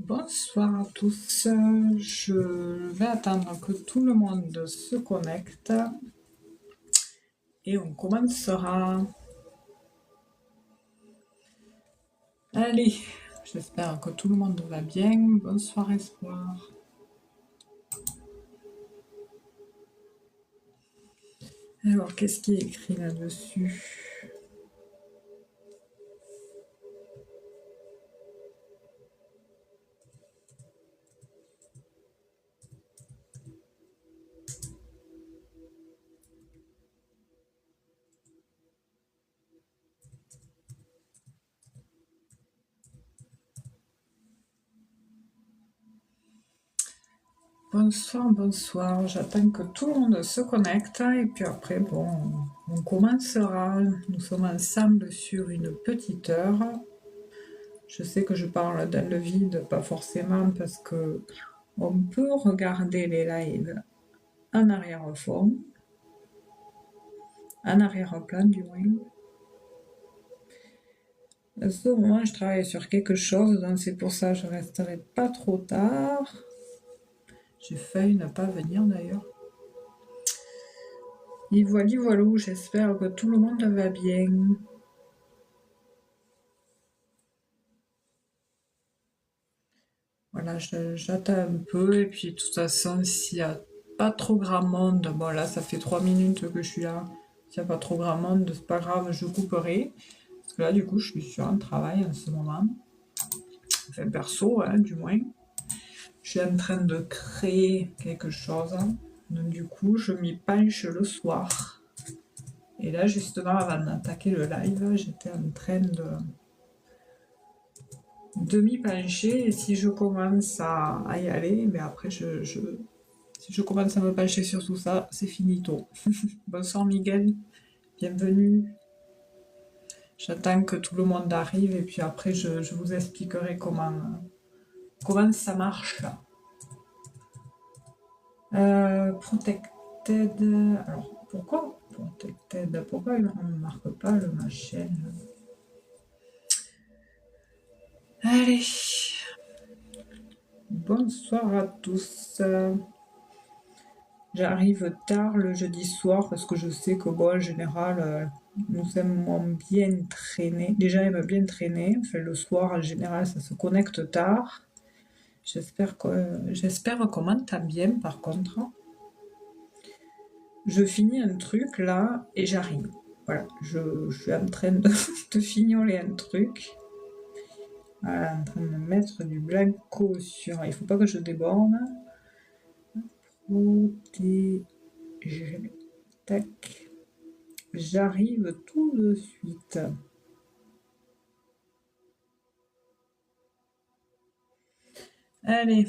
Bonsoir à tous, je vais attendre que tout le monde se connecte et on commencera. Allez, j'espère que tout le monde va bien. Bonsoir Espoir. Alors, qu'est-ce qui est écrit là-dessus? Bonsoir, bonsoir. J'attends que tout le monde se connecte et puis après, bon, on commencera. Nous sommes ensemble sur une petite heure. Je sais que je parle dans le vide, pas forcément parce que on peut regarder les lives en arrière-fond, en arrière-plan du moins. À ce moment, je travaille sur quelque chose, donc c'est pour ça que je resterai pas trop tard. J'ai failli ne pas venir d'ailleurs. Et voilà, j'espère que tout le monde va bien. Voilà, j'attends un peu, et puis de toute façon, s'il n'y a pas trop grand monde, bon là, ça fait 3 minutes que je suis là. S'il n'y a pas trop grand monde, c'est pas grave, je couperai. Parce que là, du coup, je suis sur un travail en ce moment. Enfin, perso, hein, du moins. Je suis en train de créer quelque chose. Donc, du coup, je m'y penche le soir. Et là, justement, avant d'attaquer le live, j'étais en train de m'y pencher. Et si je commence à y aller, mais après, si je commence à me pencher sur tout ça, c'est finito. Bonsoir Miguel, bienvenue. J'attends que tout le monde arrive et puis après, je vous expliquerai comment ça marche. Protected. Alors, pourquoi Protected? Pourquoi on ne marque pas ma chaîne? Allez. Bonsoir à tous. J'arrive tard le jeudi soir parce que je sais que, bon, en général, nous aimons bien traîner. Déjà, aime bien traîner. Enfin, le soir, en général, ça se connecte tard. J'espère qu'on m'entend bien, par contre. Je finis un truc là et j'arrive. Voilà, je suis en train de fignoler un truc. Voilà, en train de mettre du blanco sur. Il faut pas que je déborde. Protéger. Tac. J'arrive tout de suite. Allez.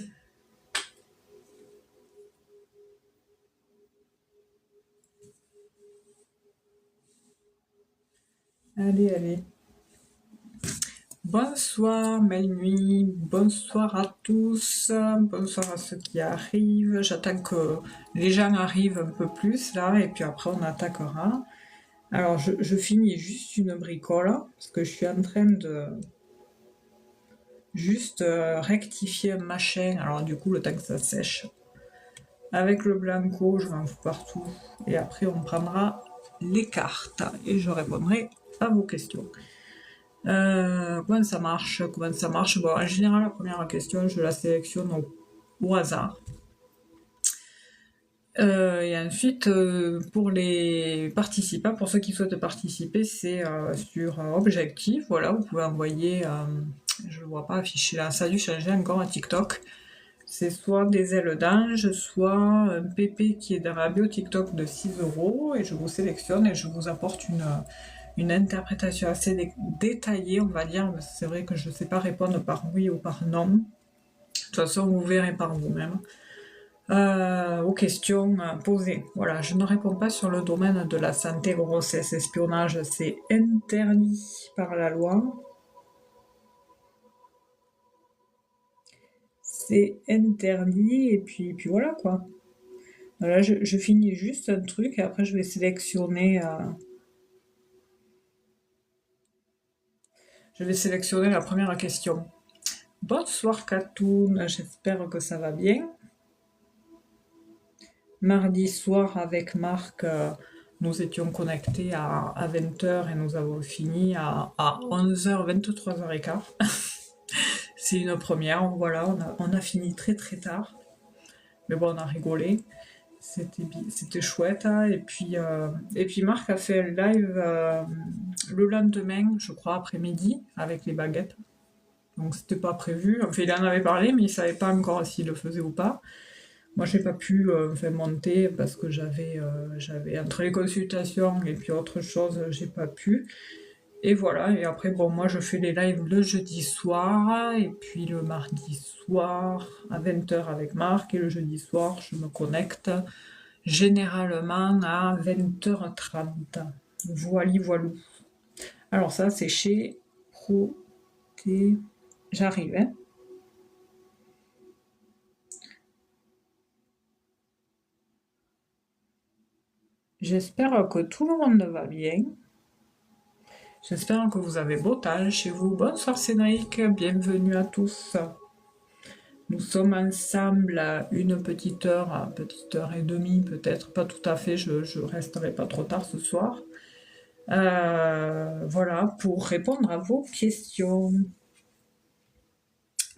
Allez. Bonsoir, belle nuit, bonsoir à tous, bonsoir à ceux qui arrivent. J'attends que les gens arrivent un peu plus là et puis après on attaquera. Alors je finis juste une bricole parce que je suis en train de juste rectifier un machin. Alors du coup le temps que ça sèche. Avec le blanco, je m'en fous partout et après on prendra les cartes et je répondrai à vos questions. Comment ça marche? Bon, en général, la première question, je la sélectionne au hasard. Et ensuite, pour les participants, pour ceux qui souhaitent participer, c'est sur Objectif. Voilà, vous pouvez envoyer, je ne vois pas afficher là, ça a dû changer encore à TikTok. C'est soit des ailes d'ange, soit un PP qui est dans la bio TikTok de 6 € et je vous sélectionne et je vous apporte une interprétation assez détaillée, on va dire. C'est vrai que je ne sais pas répondre par oui ou par non. De toute façon, vous verrez par vous-même. Aux questions posées. Voilà, je ne réponds pas sur le domaine de la santé, grossesse, espionnage, c'est interdit par la loi. C'est interdit, et puis voilà quoi. Là, je finis juste un truc, et après je vais sélectionner... Je vais sélectionner la première question. Bonsoir Katoun, j'espère que ça va bien. Mardi soir avec Marc, nous étions connectés à 20h et nous avons fini à 11h, 23h15. C'est une première, voilà, on a fini très très tard. Mais bon, on a rigolé. C'était chouette, hein. Et puis Marc a fait un live le lendemain, je crois, après-midi, avec les baguettes. Donc c'était pas prévu. Enfin, il en avait parlé, mais il savait pas encore s'il le faisait ou pas. Moi, j'ai pas pu faire monter parce que j'avais entre les consultations et puis autre chose, j'ai pas pu. Et voilà. Et après, bon, moi, je fais les lives le jeudi soir et puis le mardi soir à 20h avec Marc et le jeudi soir, je me connecte généralement à 20h30. Voili voilou. Alors ça, c'est chez Proté. J'arrive, hein. J'espère que tout le monde va bien. J'espère que vous avez beau temps chez vous. Bonsoir Cédric, bienvenue à tous. Nous sommes ensemble à une petite heure et demie peut-être, pas tout à fait, je resterai pas trop tard ce soir. Voilà, pour répondre à vos questions.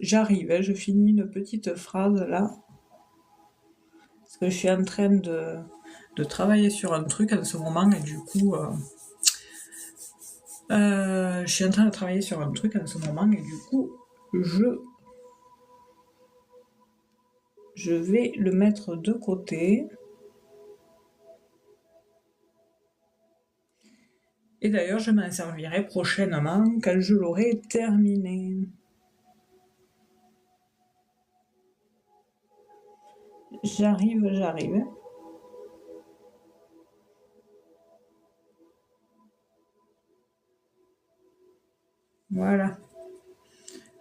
J'arrive, hein, je finis une petite phrase là. Parce que je suis en train de travailler sur un truc en ce moment et du coup... je suis en train de travailler sur un truc en ce moment et du coup, je vais le mettre de côté. Et d'ailleurs, je m'en servirai prochainement quand je l'aurai terminé. J'arrive. Voilà.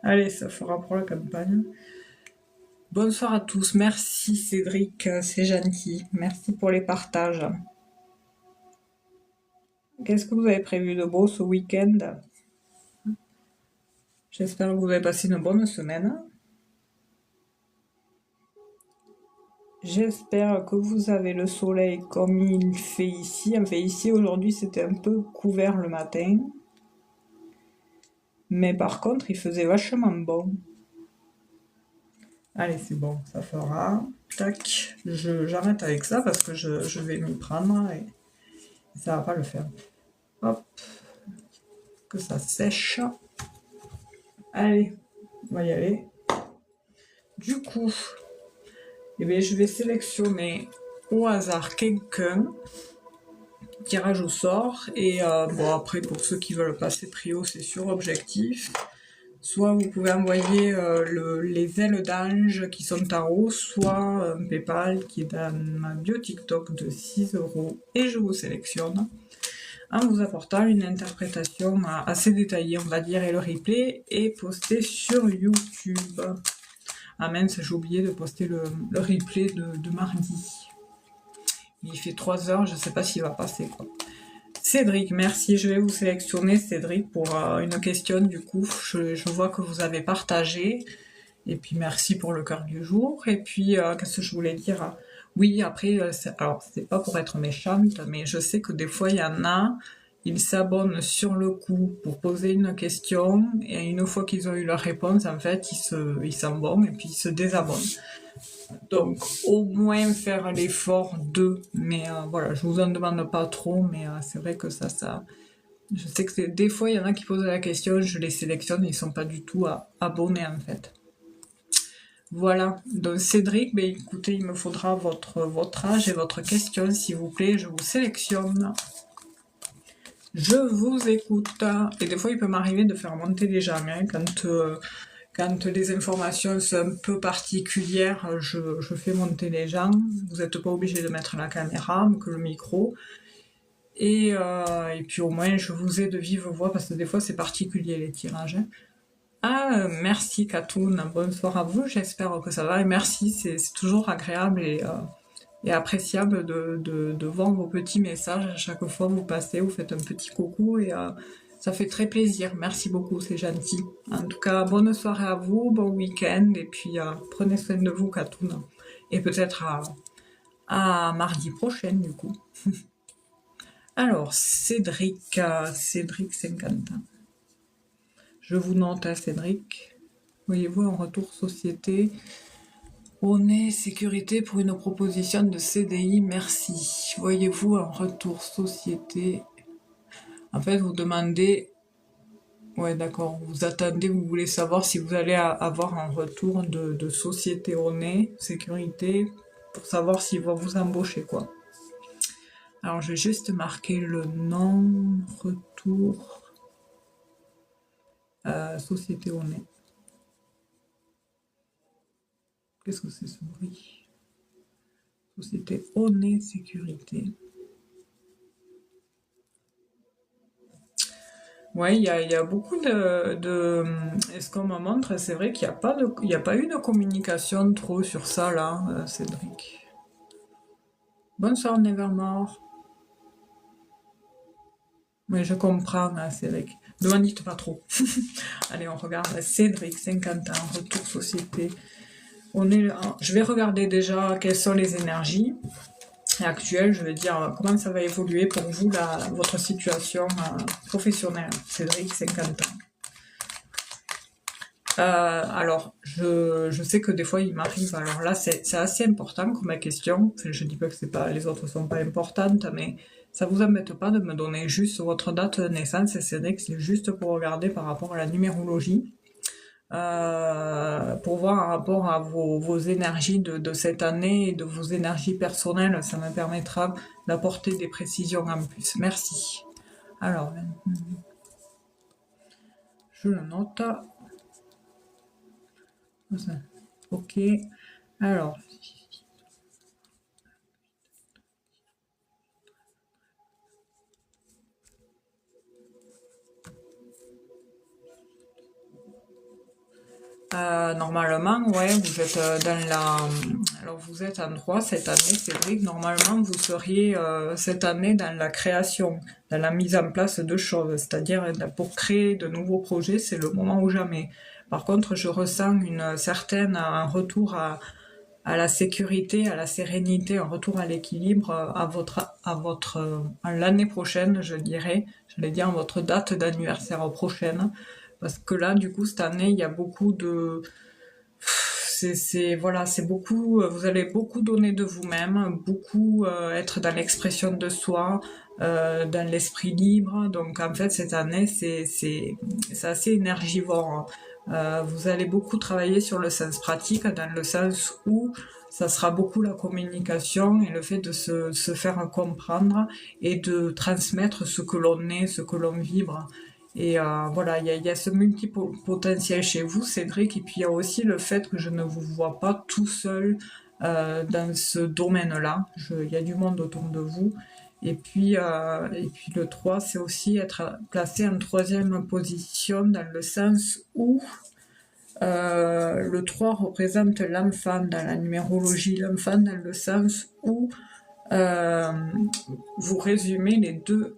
Allez, ça fera pour la campagne. Bonsoir à tous. Merci Cédric, c'est gentil. Merci pour les partages. Qu'est-ce que vous avez prévu de beau ce week-end? J'espère que vous avez passé une bonne semaine. J'espère que vous avez le soleil comme il fait ici. Enfin, ici, aujourd'hui, c'était un peu couvert le matin. Mais par contre, il faisait vachement bon. Allez, c'est bon, ça fera. Tac, j'arrête avec ça parce que je vais m'y prendre et ça va pas le faire. Hop, que ça sèche. Allez, on va y aller. Du coup, eh bien, je vais sélectionner au hasard quelqu'un. Tirage au sort. Et bon, après, pour ceux qui veulent passer trio, c'est sur objectif. Soit vous pouvez envoyer les ailes d'ange qui sont tarot, soit un PayPal qui est dans ma bio TikTok de 6 € et je vous sélectionne en vous apportant une interprétation assez détaillée, on va dire, et le replay est posté sur YouTube. Ah mince, j'ai oublié de poster le replay de mardi. Il fait 3 heures, je sais pas s'il va passer quoi. Cédric, merci. Je vais vous sélectionner, Cédric, pour une question. Du coup, je vois que vous avez partagé. Et puis, merci pour le cœur du jour. Et puis, qu'est-ce que je voulais dire? Oui, après, alors, c'est pas pour être méchante, mais je sais que des fois, il y en a, ils s'abonnent sur le coup pour poser une question. Et une fois qu'ils ont eu leur réponse, en fait, ils s'abonnent et puis ils se désabonnent. Donc, au moins faire l'effort de. Mais voilà, je vous en demande pas trop, mais c'est vrai que ça. Je sais que des fois, il y en a qui posent la question, je les sélectionne, ils sont pas du tout abonnés en fait. Voilà, donc Cédric, ben écoutez, il me faudra votre âge et votre question, s'il vous plaît, je vous sélectionne. Je vous écoute. Et des fois, il peut m'arriver de faire monter les gens, hein, quand les informations sont un peu particulières, je fais monter les gens. Vous n'êtes pas obligé de mettre la caméra, que le micro. Et puis au moins, je vous ai de vive voix, parce que des fois, c'est particulier les tirages. Hein. Ah, merci Katoun, bonsoir à vous, j'espère que ça va. Et merci, c'est toujours agréable et appréciable de voir vos petits messages. À chaque fois, vous passez, vous faites un petit coucou et Ça fait très plaisir. Merci beaucoup, c'est gentil. En tout cas, bonne soirée à vous, bon week-end, et puis prenez soin de vous, Katoun. Et peut-être à mardi prochain, du coup. Alors, Cédric, Cédric 50 ans. Je vous note, hein, Cédric. Voyez-vous, en retour société. On est sécurité pour une proposition de CDI, merci. Voyez-vous, en retour société. En fait, vous demandez. Ouais, d'accord. Vous attendez, vous voulez savoir si vous allez avoir un retour de société au nez, sécurité, pour savoir s'ils vont vous embaucher, quoi. Alors, je vais juste marquer le nom, retour, société au nez. Qu'est-ce que c'est ce bruit? Société au nez, sécurité. Ouais, il y a beaucoup Et ce qu'on me montre, c'est vrai qu'il n'y a pas eu de communication trop sur ça, là, Cédric. Bonsoir, Nevermore. Oui, je comprends, hein, Cédric. Ne m'en dites pas trop. Allez, on regarde Cédric, 50 ans, retour société. Je vais regarder déjà quelles sont les énergies actuelles. Je vais dire comment ça va évoluer pour vous, votre situation professionnelle. Cédric, 50 ans. Alors, je sais que des fois il m'arrive. Alors là, c'est assez important comme ma question. Enfin, je dis pas que c'est pas, les autres sont pas importantes, mais ça vous embête pas de me donner juste votre date de naissance. Et c'est vrai que c'est juste pour regarder par rapport à la numérologie, pour voir un rapport à vos énergies de cette année et de vos énergies personnelles. Ça me permettra d'apporter des précisions en plus. Merci. Alors, je le note. Ok. Alors, normalement, ouais, vous êtes alors vous êtes en droit cette année, c'est vrai que normalement vous seriez cette année dans la création, dans la mise en place de choses, c'est-à-dire pour créer de nouveaux projets, c'est le moment ou jamais. Par contre, je ressens un retour à la sécurité, à la sérénité, un retour à l'équilibre à l'année prochaine, j'allais dire votre date d'anniversaire prochaine. Parce que là, du coup, cette année, il y a beaucoup de... voilà, c'est beaucoup... Vous allez beaucoup donner de vous-même, beaucoup être dans l'expression de soi, dans l'esprit libre. Donc, en fait, cette année, c'est assez énergivore. Vous allez beaucoup travailler sur le sens pratique, dans le sens où ça sera beaucoup la communication et le fait de se faire comprendre et de transmettre ce que l'on est, ce que l'on vibre. Et voilà, il y a ce multipotentiel chez vous, Cédric, et puis il y a aussi le fait que je ne vous vois pas tout seul dans ce domaine-là. Il y a du monde autour de vous. Et puis le 3, c'est aussi être placé en troisième position dans le sens où le 3 représente l'enfant dans la numérologie, l'enfant dans le sens où vous résumez les deux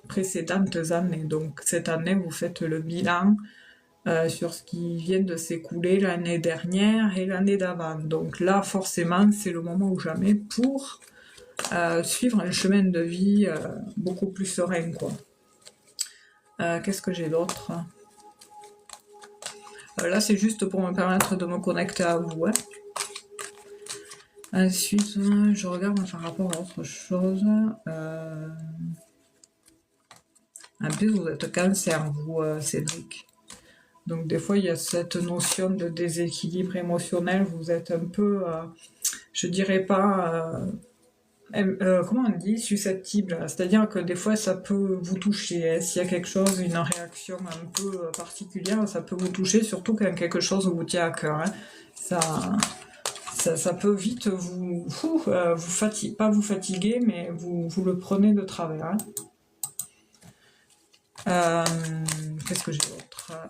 précédentes années. Donc cette année, vous faites le bilan sur ce qui vient de s'écouler l'année dernière et l'année d'avant. Donc là, forcément, c'est le moment ou jamais pour suivre un chemin de vie beaucoup plus serein, quoi. Qu'est-ce que j'ai d'autre ? Là, c'est juste pour me permettre de me connecter à vous. Hein. Ensuite, je regarde par rapport à autre chose. En plus, vous êtes cancer, vous, Cédric. Donc, des fois, il y a cette notion de déséquilibre émotionnel. Vous êtes un peu, je dirais pas, comment on dit, susceptible. C'est-à-dire que des fois, ça peut vous toucher. Hein. S'il y a quelque chose, une réaction un peu particulière, ça peut vous toucher, surtout quand quelque chose vous tient à cœur. Hein. Ça peut vite pas vous fatiguer, mais vous le prenez de travers. Hein. Qu'est-ce que j'ai d'autre ?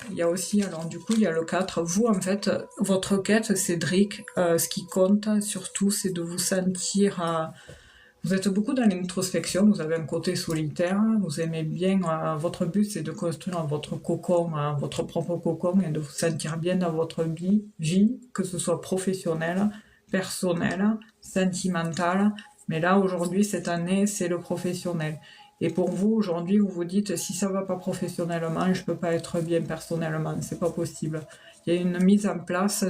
Il y a aussi, alors du coup, il y a le 4. Vous, en fait, votre quête, Cédric, ce qui compte surtout, c'est de vous sentir Vous êtes beaucoup dans l'introspection, vous avez un côté solitaire, vous aimez bien, votre but c'est de construire votre cocon, votre propre cocon et de vous sentir bien dans votre vie, que ce soit professionnelle, personnelle, sentimentale. Mais là aujourd'hui, cette année, c'est le professionnel. Et pour vous, aujourd'hui, vous vous dites, si ça va pas professionnellement, je peux pas être bien personnellement, c'est pas possible. Il y a une mise en place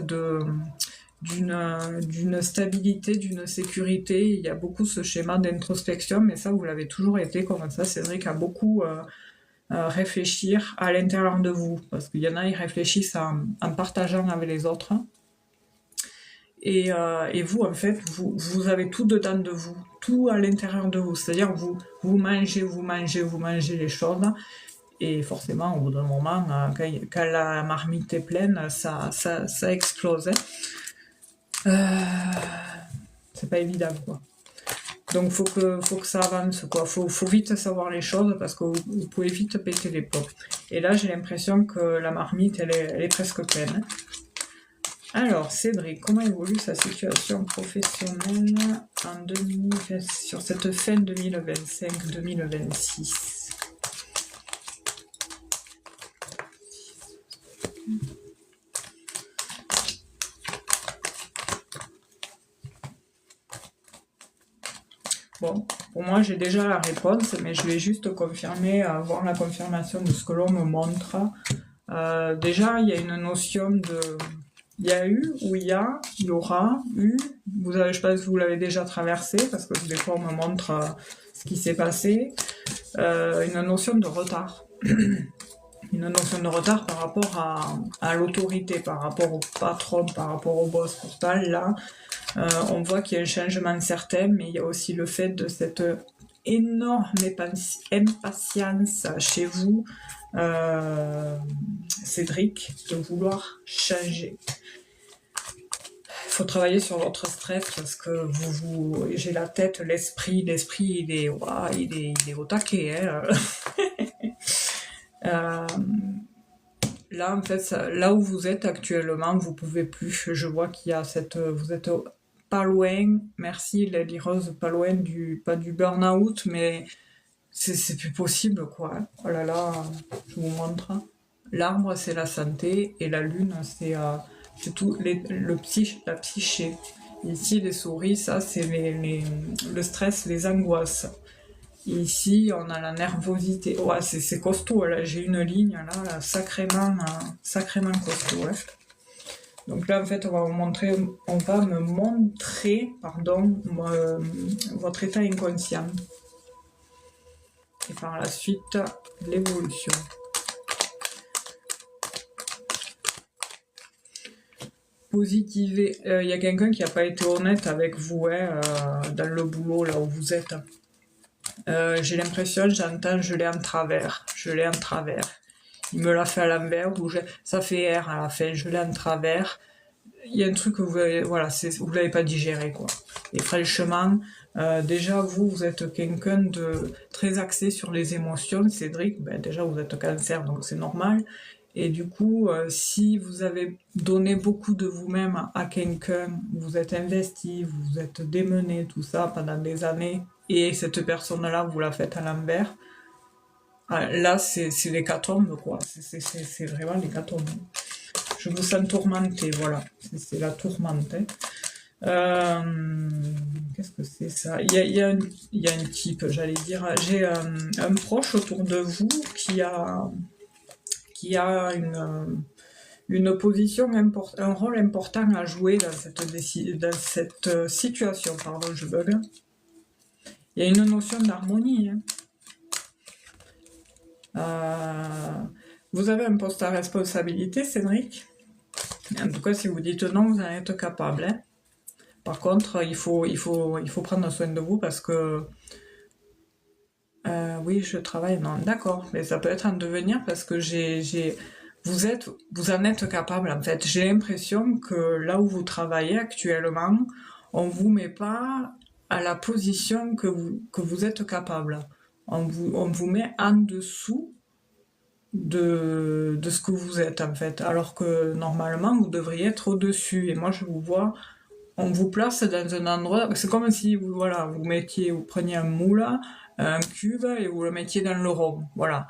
d'une stabilité, d'une sécurité. Il y a beaucoup ce schéma d'introspection, mais ça, vous l'avez toujours été comme ça. Cédric a beaucoup réfléchir à l'intérieur de vous, parce qu'il y en a, ils réfléchissent en partageant avec les autres. Et vous, en fait, vous avez tout dedans de vous, tout à l'intérieur de vous. C'est-à-dire, vous mangez les choses. Et forcément, au bout d'un moment, quand la marmite est pleine, ça explose. C'est pas évident, quoi. Donc faut que ça avance, quoi. Faut vite savoir les choses parce que vous pouvez vite péter les plombs. Et là, j'ai l'impression que la marmite, elle est presque pleine. Alors, Cédric, comment évolue sa situation professionnelle sur cette fin 2025-2026? Bon, pour moi, j'ai déjà la réponse, mais je vais juste confirmer, avoir la confirmation de ce que l'on me montre. Déjà, il y a une notion de... Il y a eu, ou il y aura, eu. Je pense que vous l'avez déjà traversé, parce que des fois, on me montre ce qui s'est passé. Une notion de retard. Une notion de retard par rapport à l'autorité, par rapport au patron, par rapport au boss. Pourtant, là, on voit qu'il y a un changement certain, mais il y a aussi le fait de cette énorme impatience chez vous, Cédric, de vouloir changer. Il faut travailler sur votre stress parce que j'ai la tête, l'esprit, il est au taquet. Hein. Là, en fait, là où vous êtes actuellement, vous pouvez plus. Je vois qu'il y a vous êtes pas loin. Merci, la lireuse, pas loin pas du burn-out, mais c'est plus possible, quoi. Oh là là, je vous montre. L'arbre, c'est la santé, et la lune, c'est tout la psyché. Ici, les souris, ça, c'est le stress, les angoisses. Ici, on a la nervosité. Ouais, c'est costaud, là. J'ai une ligne, là sacrément costaud. Ouais. Donc là, en fait, on va me montrer, votre état inconscient. Et par la suite, l'évolution. Positiver. Il y a quelqu'un qui n'a pas été honnête avec vous, dans le boulot, là où vous êtes. J'ai l'impression, j'entends, je l'ai en travers. Il me l'a fait à l'envers, ça fait R à la fin, je l'ai en travers. Il y a un truc que vous l'avez pas digéré, quoi. Et franchement, déjà, vous êtes quelqu'un de très axé sur les émotions, Cédric. Ben, déjà, vous êtes Cancer, donc c'est normal. Et du coup, si vous avez donné beaucoup de vous-même à quelqu'un, vous êtes investi, vous êtes démené, tout ça, pendant des années, et cette personne-là, vous la faites à l'envers, là, c'est l'hécatombe, quoi. C'est vraiment l'hécatombe. Je vous sens tourmenté, voilà. C'est la tourmente. Qu'est-ce que c'est ça? Il y a un type, j'allais dire. J'ai un proche autour de vous qui a une position un rôle important à jouer dans cette situation. Pardon, je bug. Il y a une notion d'harmonie. Vous avez un poste à responsabilité, Cédric. En tout cas, si vous dites non, vous en êtes capable. Hein. Par contre, il faut prendre soin de vous parce que... oui, je travaille, non, d'accord. Mais ça peut être en devenir parce que vous en êtes capable, en fait. J'ai l'impression que là où vous travaillez actuellement, on vous met pas à la position que vous êtes capable. On vous met en dessous de ce que vous êtes, en fait. Alors que normalement, vous devriez être au-dessus. Et moi, je vous vois on vous place dans un endroit, c'est comme si vous, voilà, vous preniez un moule, un cube, et vous le mettiez dans le rond. Voilà,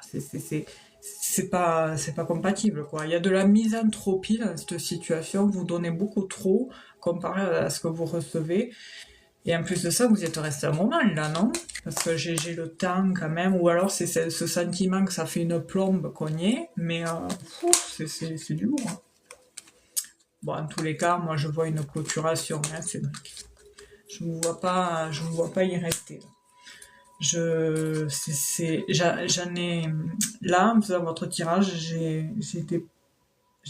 c'est pas compatible, quoi. Il y a de la misanthropie dans cette situation, vous donnez beaucoup trop, comparé à ce que vous recevez. Et en plus de ça, vous y êtes resté un moment, là, non? Parce que j'ai le temps, quand même, ou alors c'est ce sentiment que ça fait une plombe cognée, mais c'est du lourd, hein. Bon, en tous les cas, moi je vois une clôturation, hein, Cédric. Je ne vois pas y rester. J'en ai là, en faisant votre tirage, j'ai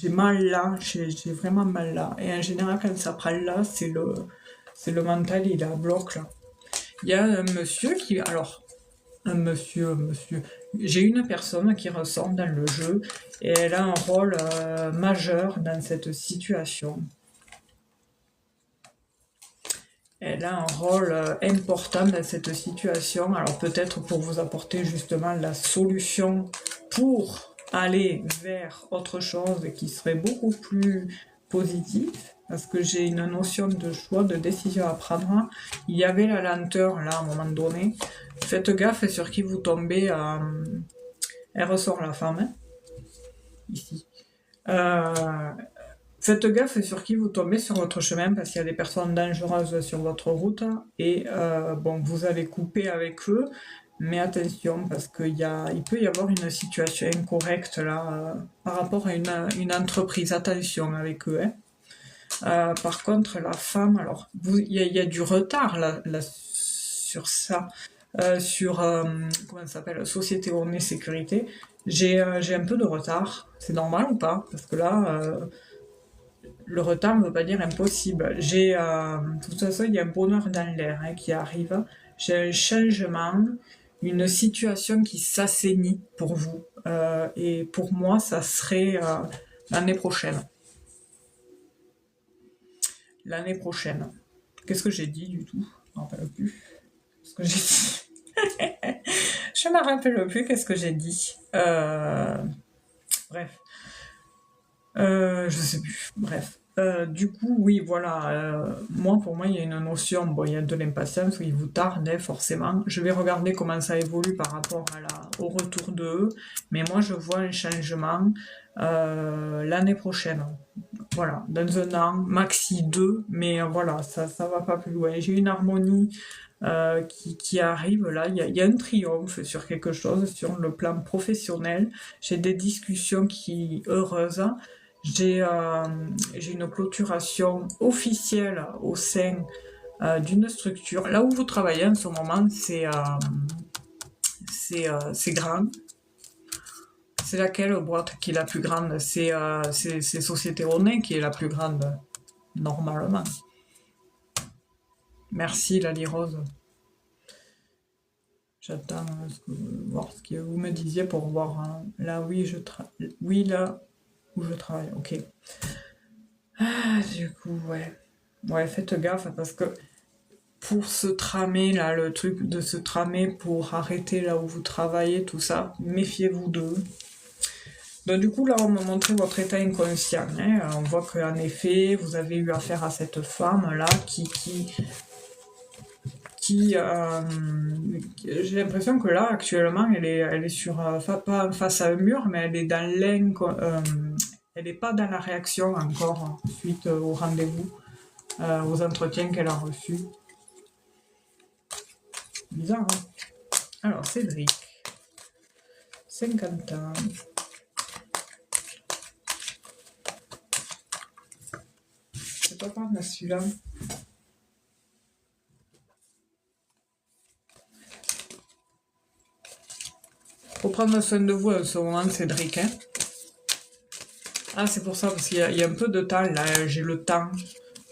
mal là, j'ai vraiment mal là. Et en général, quand ça prend là, c'est le mental, il est à bloc là. Il y a un monsieur qui, alors, un monsieur, j'ai une personne qui ressort dans le jeu et elle a un rôle majeur dans cette situation. Elle a un rôle important dans cette situation, alors peut-être pour vous apporter justement la solution pour aller vers autre chose qui serait beaucoup plus positif, parce que j'ai une notion de choix, de décision à prendre. Il y avait la lenteur là à un moment donné. Faites gaffe sur qui vous tombez. Elle ressort la femme, hein, ici. Faites gaffe sur qui vous tombez sur votre chemin parce qu'il y a des personnes dangereuses sur votre route et bon, vous allez couper avec eux, mais attention parce il peut y avoir une situation incorrecte là par rapport à une entreprise. Attention avec eux, hein. Par contre, la femme, alors il y a du retard là sur ça, sur comment ça s'appelle, Société Honnête Sécurité. J'ai un peu de retard, c'est normal ou pas? Parce que là. Le retard ne veut pas dire impossible. De toute façon, il y a un bonheur dans l'air, hein, qui arrive. J'ai un changement, une situation qui s'assainit pour vous. Et pour moi, ça serait l'année prochaine. L'année prochaine. Qu'est-ce que j'ai dit du tout? Je ne me rappelle plus. Ce que j'ai dit. Je ne me rappelle plus qu'est-ce que j'ai dit. Bref. Je sais plus. Bref. Du coup, oui, voilà. Pour moi, il y a une notion. Bon, il y a de l'impatience, il vous tarde, hein, forcément. Je vais regarder comment ça évolue par rapport au retour de eux. Mais moi, je vois un changement l'année prochaine. Voilà, dans un an, maxi 2, mais voilà, ça va pas plus loin. J'ai une harmonie qui arrive là. Il y a un triomphe sur quelque chose, sur le plan professionnel. J'ai des discussions heureuses. J'ai une clôturation officielle au sein d'une structure. Là où vous travaillez en ce moment, c'est grand. C'est laquelle boîte qui est la plus grande? C'est Société Honnête qui est la plus grande, normalement. Merci, Lali Rose. J'attends voir ce que vous me disiez pour voir. Hein. Là, oui, là où je travaille, ok. Ah, du coup, ouais. Ouais, faites gaffe parce que pour se tramer, là, le truc de se tramer pour arrêter là où vous travaillez, tout ça, méfiez-vous d'eux. Donc du coup, là, on m'a montré votre état inconscient. Hein. On voit qu'en effet, vous avez eu affaire à cette femme-là qui j'ai l'impression que là, actuellement, elle est sur, pas face à un mur, mais elle est dans elle n'est pas dans la réaction encore, suite au rendez-vous, aux entretiens qu'elle a reçus. Bizarre, hein? Alors, Cédric, 50 ans. C'est pas grave, mais celui-là. Faut prendre soin de vous en ce moment, Cédric. Hein. Ah, c'est pour ça, parce qu'il y a un peu de temps, là, j'ai le temps.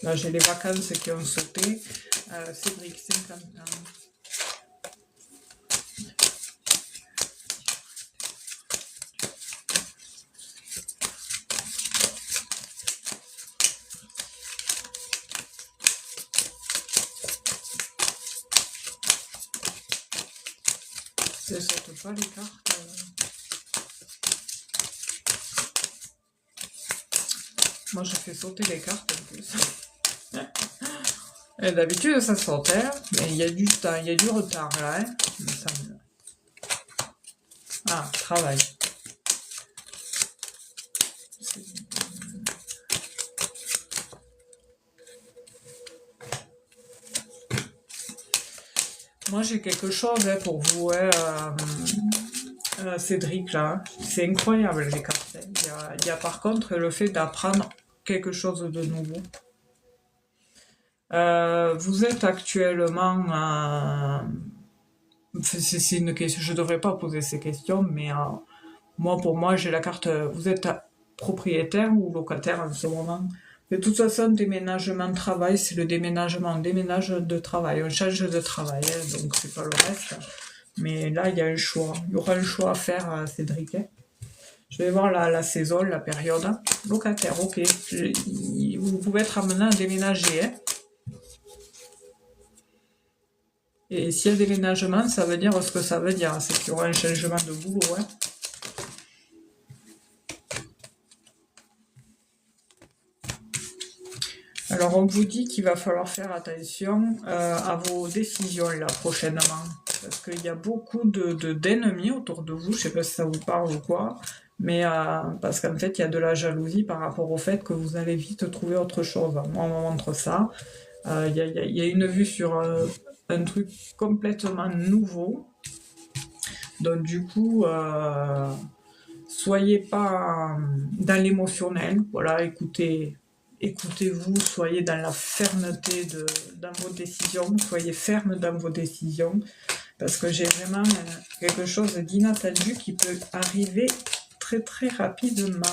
Là, j'ai les vacances qui ont sauté. Cédric, 50 ans. Je saute pas les cartes. Moi, je fais sauter les cartes en plus. Et d'habitude, ça saute, hein, mais il y a du temps, il y a du retard là. Hein. Ah, travail. Moi, j'ai quelque chose hein, pour vous, hein, Cédric, là. C'est incroyable, les cartes. Hein. Il y a par contre le fait d'apprendre quelque chose de nouveau. Vous êtes actuellement... c'est une question, je devrais pas poser ces questions, mais moi, pour moi, j'ai la carte... Vous êtes propriétaire ou locataire en ce moment? De toute façon, déménagement de travail, c'est le déménagement. On déménage de travail, on change de travail, hein, donc c'est pas le reste. Mais là, il y a un choix. Il y aura un choix à faire, Cédric. Hein. Je vais voir la saison, la période. Locataire, ok. Vous pouvez être amené à déménager. Hein. Et s'il y a déménagement, ça veut dire ce que ça veut dire. C'est qu'il y aura un changement de boulot. Hein. Alors, on vous dit qu'il va falloir faire attention à vos décisions là prochainement. Parce qu'il y a beaucoup d'ennemis autour de vous. Je sais pas si ça vous parle ou quoi. Mais parce qu'en fait, il y a de la jalousie par rapport au fait que vous allez vite trouver autre chose. Moi, on me montre ça. Il y a une vue sur un truc complètement nouveau. Donc du coup, soyez pas dans l'émotionnel. Voilà, écoutez-vous, soyez dans la fermeté dans vos décisions, soyez ferme dans vos décisions. Parce que j'ai vraiment quelque chose d'inattendu qui peut arriver très très rapidement.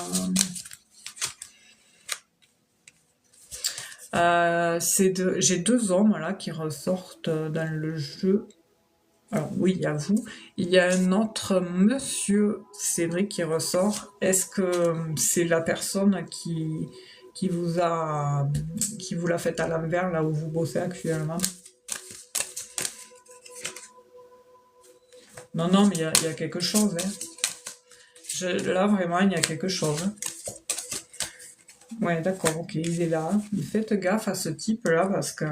J'ai deux hommes là qui ressortent dans le jeu. Alors oui, il y a vous. Il y a un autre monsieur Cédric qui ressort. Est-ce que c'est la personne qui vous l'a fait à l'envers là où vous bossez actuellement? Non, non, mais il y a quelque chose. Hein. Là vraiment, il y a quelque chose. Ouais, d'accord, ok, il est là. Faites gaffe à ce type-là parce que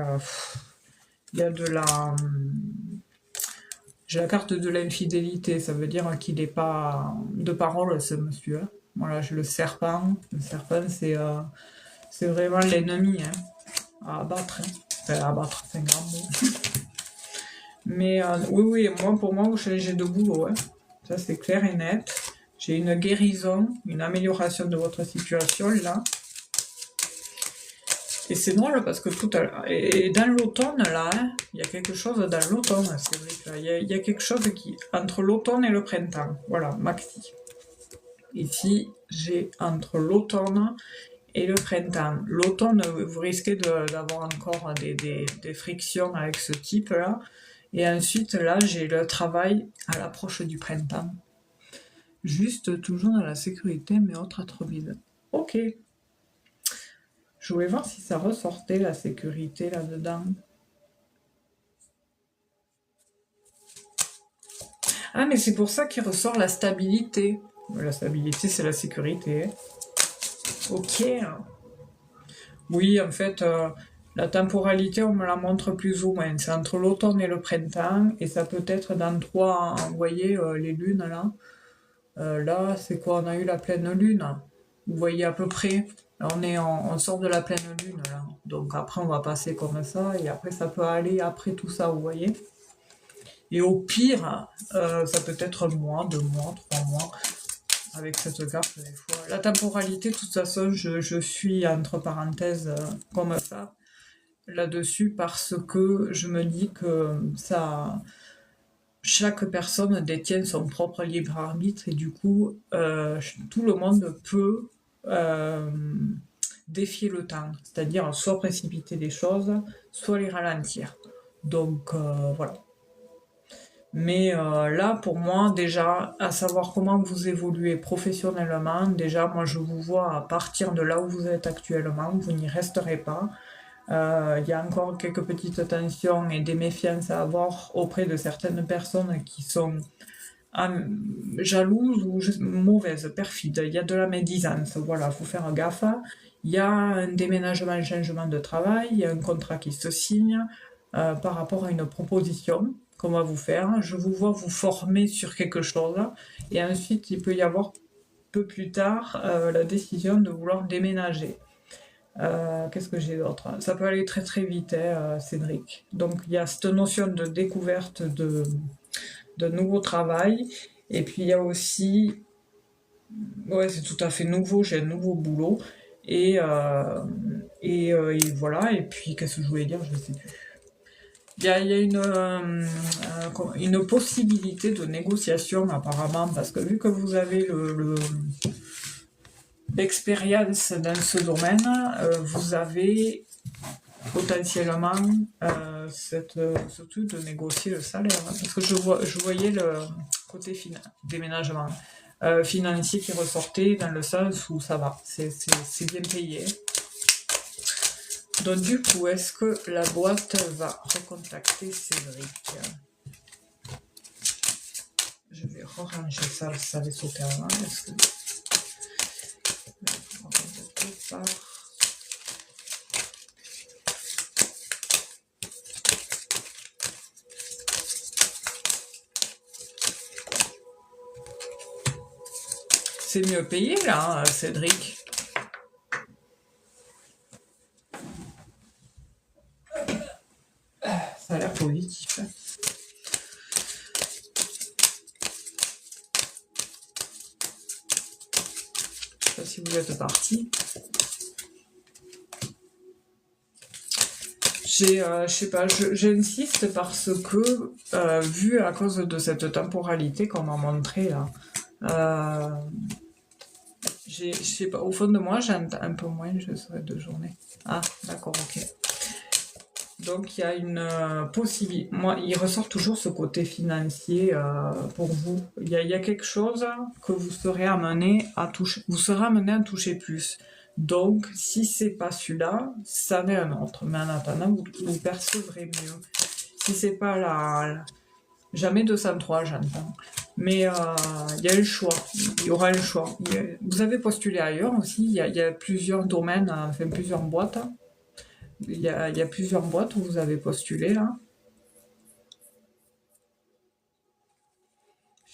il y a de la... J'ai la carte de l'infidélité, ça veut dire qu'il n'est pas de parole, ce monsieur. Voilà, j'ai le serpent. Le serpent, c'est vraiment l'ennemi hein, à abattre. Hein. Enfin, à abattre, c'est un grand mot. Mais oui, oui, moi, pour moi, vous changez de boulot. Hein. Ça, c'est clair et net. J'ai une guérison, une amélioration de votre situation, là. Et c'est drôle parce que tout à l'heure, et dans l'automne là, hein, il y a quelque chose dans l'automne, c'est vrai que il y a quelque chose qui entre l'automne et le printemps. Voilà, maxi. Ici, j'ai entre l'automne et le printemps. L'automne, vous risquez d'avoir encore des frictions avec ce type-là. Et ensuite, là, j'ai le travail à l'approche du printemps. Juste toujours dans la sécurité, mais autre attrobide. Ok. Je voulais voir si ça ressortait la sécurité là-dedans. Ah, mais c'est pour ça qu'il ressort la stabilité. La stabilité, c'est la sécurité. Ok. Oui, en fait, la temporalité, on me la montre plus ou moins. C'est entre l'automne et le printemps, et ça peut être dans trois, vous voyez, les lunes, là. Là, c'est quoi? On a eu la pleine lune. Vous voyez à peu près. Là, on sort de la pleine lune, là. Donc après, on va passer comme ça, et après, ça peut aller après tout ça, vous voyez. Et au pire, ça peut être un mois, 2 mois, 3 mois, avec cette carte des fois. La temporalité, de toute façon, je suis entre parenthèses comme ça là-dessus parce que je me dis que ça, chaque personne détient son propre libre arbitre et du coup, tout le monde peut défier le temps, c'est-à-dire soit précipiter les choses, soit les ralentir. Donc voilà. Mais là, pour moi, déjà, à savoir comment vous évoluez professionnellement, déjà, moi, je vous vois à partir de là où vous êtes actuellement, vous n'y resterez pas. Il y a encore quelques petites tensions et des méfiances à avoir auprès de certaines personnes qui sont jalouse ou mauvaise, perfide. Il y a de la médisance, voilà, faut faire gaffe. Il y a un déménagement, un changement de travail, il y a un contrat qui se signe par rapport à une proposition qu'on va vous faire. Je vous vois vous former sur quelque chose et ensuite il peut y avoir peu plus tard la décision de vouloir déménager. Qu'est-ce que j'ai d'autre? Ça peut aller très très vite, hein, Cédric. Donc il y a cette notion de découverte de nouveau travail. Et puis il y a aussi, ouais, c'est tout à fait nouveau, j'ai un nouveau boulot. Et voilà, et puis qu'est-ce que je voulais dire, je ne sais plus. Il y a une possibilité de négociation apparemment, parce que vu que vous avez l'expérience dans ce domaine, vous avez potentiellement ce truc de négocier le salaire. Hein, parce que je voyais le côté déménagement financier qui ressortait dans le sens où ça va, c'est bien payé. Donc du coup, est-ce que la boîte va recontacter Cédric? Je vais ranger ça, ça avait sauté avant. Est-ce que... C'est mieux payé là, hein, Cédric. Ça a l'air positif. Hein. Je sais pas si vous êtes parti. Je sais pas, j'insiste parce que, vu à cause de cette temporalité qu'on m'a montré là, je sais pas, au fond de moi, j'ai un peu moins, je serai 2 journées. Ah, d'accord, ok. Donc il y a une possibilité. Moi, il ressort toujours ce côté financier pour vous. Il y a quelque chose que vous serez amené à toucher. Vous serez amené à toucher plus. Donc, si c'est pas celui-là, ça en est un autre. Mais en attendant, vous percevrez mieux. Si c'est pas jamais 203, j'entends. Mais il y a le choix. Il y aura le choix. Vous avez postulé ailleurs aussi. Il y a plusieurs domaines, enfin plusieurs boîtes. Il y a plusieurs boîtes où vous avez postulé là.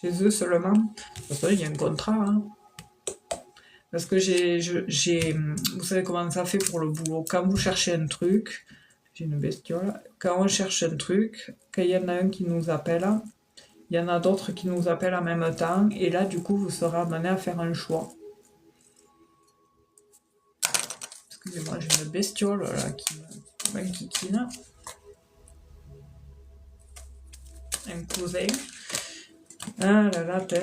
Chez eux seulement. Vous savez, il y a un contrat. Hein. Parce que vous savez comment ça fait pour le boulot. Quand vous cherchez un truc, j'ai une bestiole. Quand on cherche un truc, quand il y en a un qui nous appelle, il y en a d'autres qui nous appellent en même temps. Et là, du coup, vous serez amené à faire un choix. Excusez-moi, j'ai une bestiole là qui m'enquiquine. Un cousin. Ah là là, t'es.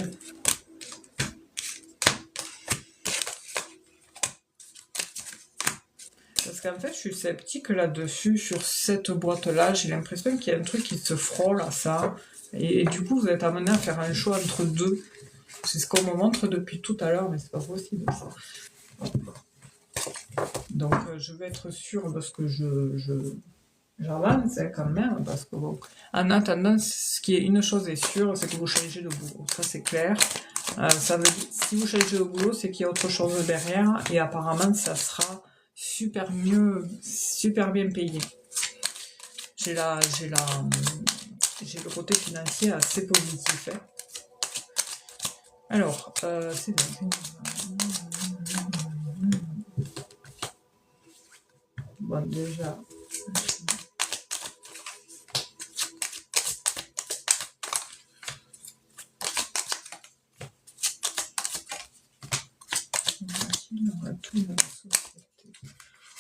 Parce qu'en fait, je suis sceptique là-dessus, sur cette boîte-là. J'ai l'impression qu'il y a un truc qui se frôle à ça. Et du coup, vous êtes amené à faire un choix entre deux. C'est ce qu'on me montre depuis tout à l'heure, mais c'est pas possible ça. Donc, je vais être sûre de ce que j'avance hein, quand même, parce que bon, en attendant, une chose est sûre, c'est que vous changez de boulot. Ça, c'est clair. Ça veut dire, si vous changez de boulot, c'est qu'il y a autre chose derrière, et apparemment, ça sera super bien payé. J'ai le côté financier assez positif. Hein. Alors, c'est bien. Bon, déjà.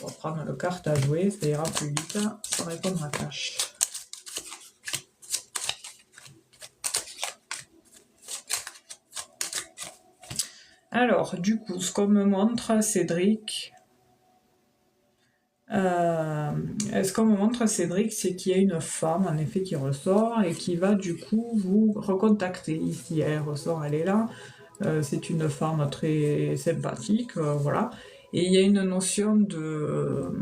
On va prendre le carte à jouer, ça ira plus vite sans répondre à cash. Alors, du coup, ce qu'on me montre, Cédric, c'est qu'il y a une femme, en effet, qui ressort et qui va, du coup, vous recontacter. Ici, elle ressort, elle est là. C'est une femme très sympathique, voilà. Et il y a une notion de...